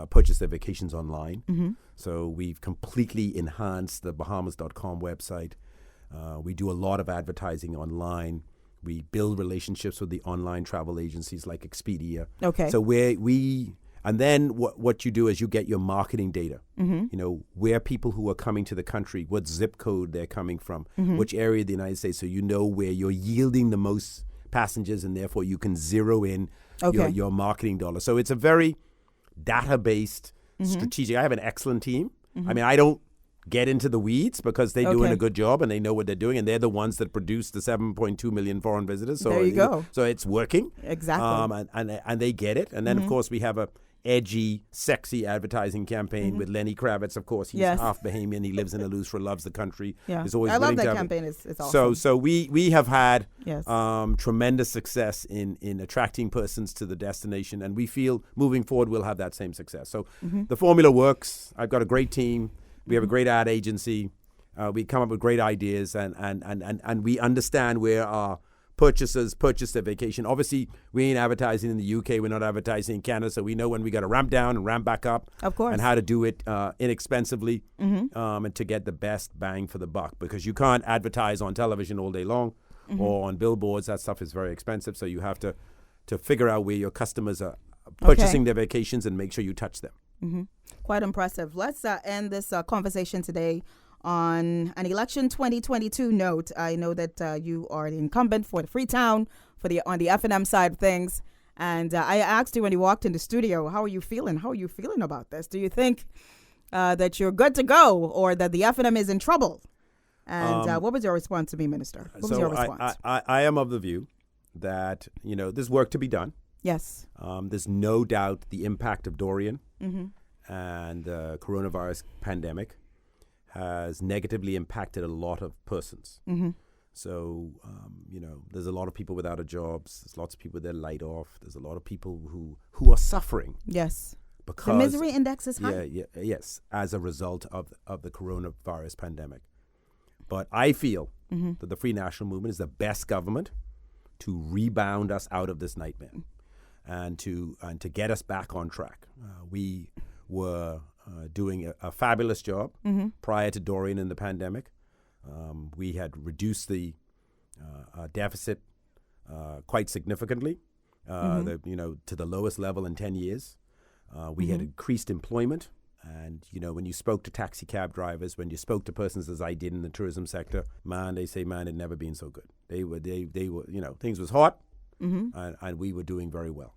purchase their vacations online. So we've completely enhanced the Bahamas.com website. We do a lot of advertising online. We build relationships with the online travel agencies like Expedia. Okay. So and then what you do is you get your marketing data. Where people who are coming to the country, what zip code they're coming from, which area of the United States, so you know where you're yielding the most passengers, and therefore you can zero in your marketing dollar. So it's a very data-based, strategic. I have an excellent team. I mean, I don't get into the weeds because they're doing a good job and they know what they're doing, and they're the ones that produce the 7.2 million foreign visitors. So there you go. So it's working. Exactly. And they get it. And then, of course, we have a edgy, sexy advertising campaign with Lenny Kravitz. Of course, he's half Bahamian. He lives in Eleuthera, loves the country. Yeah. He's always I love willing that to campaign. It's awesome. So we have had Yes. tremendous success in attracting persons to the destination, and we feel moving forward we'll have that same success. So the formula works. I've got a great team. We have a great ad agency. We come up with great ideas, and we understand where our purchasers purchase their vacation. Obviously, we ain't advertising in the UK. We're not advertising in Canada, so we know when we got to ramp down and ramp back up. Of course. And how to do it inexpensively and to get the best bang for the buck, because you can't advertise on television all day long or on billboards. That stuff is very expensive. So you have to figure out where your customers are purchasing their vacations and make sure you touch them. Quite impressive. Let's end this conversation today on an election 2022 note. I know that you are the incumbent for the Freetown on the F&M side of things. And I asked you when you walked in the studio, how are you feeling? How are you feeling about this? Do you think that you're good to go or that the F&M is in trouble? And what was your response to me, Minister? What was your response? I am of the view that, there's work to be done. Yes. There's no doubt the impact of Dorian and the coronavirus pandemic has negatively impacted a lot of persons. So, there's a lot of people without a jobs. There's lots of people that are laid off. There's a lot of people who are suffering. Yes. Because the misery index is high. Yes, as a result of the coronavirus pandemic. But I feel that the Free National Movement is the best government to rebound us out of this nightmare and to get us back on track. We were doing a fabulous job prior to Dorian and the pandemic. We had reduced the deficit quite significantly, to the lowest level in 10 years. We had increased employment. And, when you spoke to taxi cab drivers, when you spoke to persons as I did in the tourism sector, they say, it'd never been so good. They were, things was hot and we were doing very well.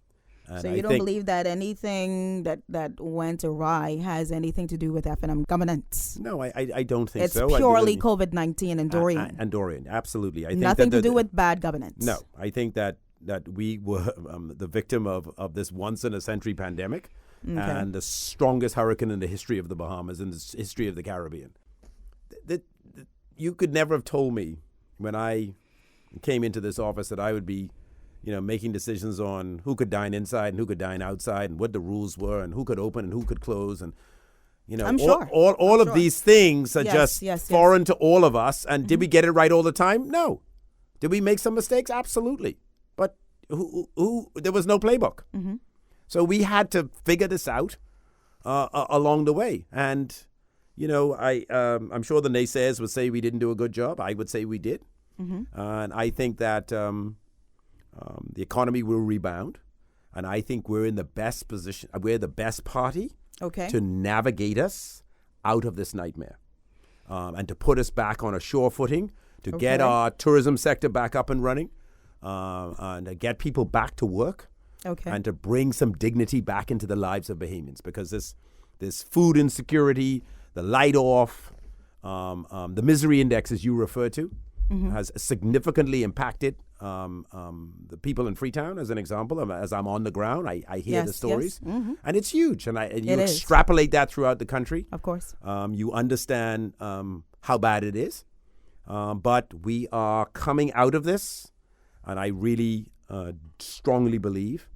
And so you don't believe that anything that went awry has anything to do with F&M governance? No, I don't think it's so. It's purely COVID-19 and Dorian. And Dorian, absolutely. I Nothing think to do with bad governance. No, I think that we were the victim of this once-in-a-century pandemic. And the strongest hurricane in the history of the Bahamas and the history of the Caribbean. You could never have told me when I came into this office that I would be, making decisions on who could dine inside and who could dine outside and what the rules were and who could open and who could close. And, I'm sure. all of these things are just foreign to all of us. And did we get it right all the time? No. Did we make some mistakes? Absolutely. But there was no playbook. So we had to figure this out along the way. And, I'm sure the naysayers would say we didn't do a good job. I would say we did. And I think that the economy will rebound. And I think we're in the best position. We're the best party to navigate us out of this nightmare and to put us back on a sure footing, to get our tourism sector back up and running and to get people back to work. And to bring some dignity back into the lives of Bahamians, because this food insecurity, the light off, the misery index, as you refer to, has significantly impacted the people in Freetown, as an example. As I'm on the ground, I hear the stories, and it's huge. And you extrapolate that throughout the country. Of course. You understand how bad it is. But we are coming out of this, and I really strongly believe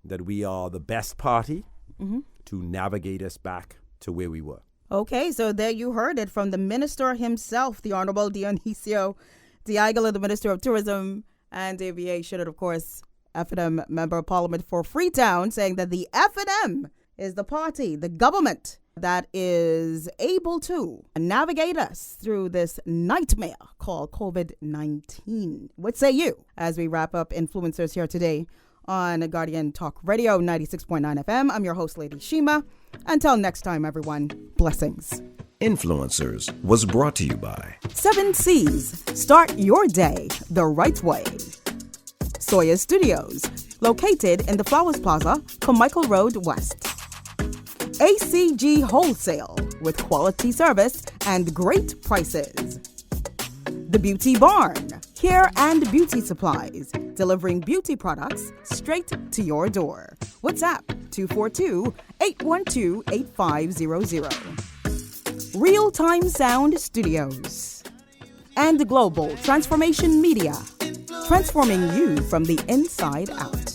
that we are the best party to navigate us back to where we were. Okay, so there you heard it from the minister himself, the Honorable Dionisio Diagala, the Minister of Tourism and Aviation, and of course, F&M Member of Parliament for Freetown, saying that the F&M is the party, the government that is able to navigate us through this nightmare called COVID-19. What say you as we wrap up Influencers here today on Guardian Talk Radio 96.9 FM? I'm your host, Lady Shema. Until next time, everyone, blessings. Influencers was brought to you by 7 C's. Start your day the right way. Soya Studios, located in the Flowers Plaza, Carmichael Road West. ACG Wholesale, with quality service and great prices. The Beauty Barn, hair and beauty supplies, delivering beauty products straight to your door. WhatsApp 242-812-8500. Real-Time Sound Studios. And Global Transformation Media, transforming you from the inside out.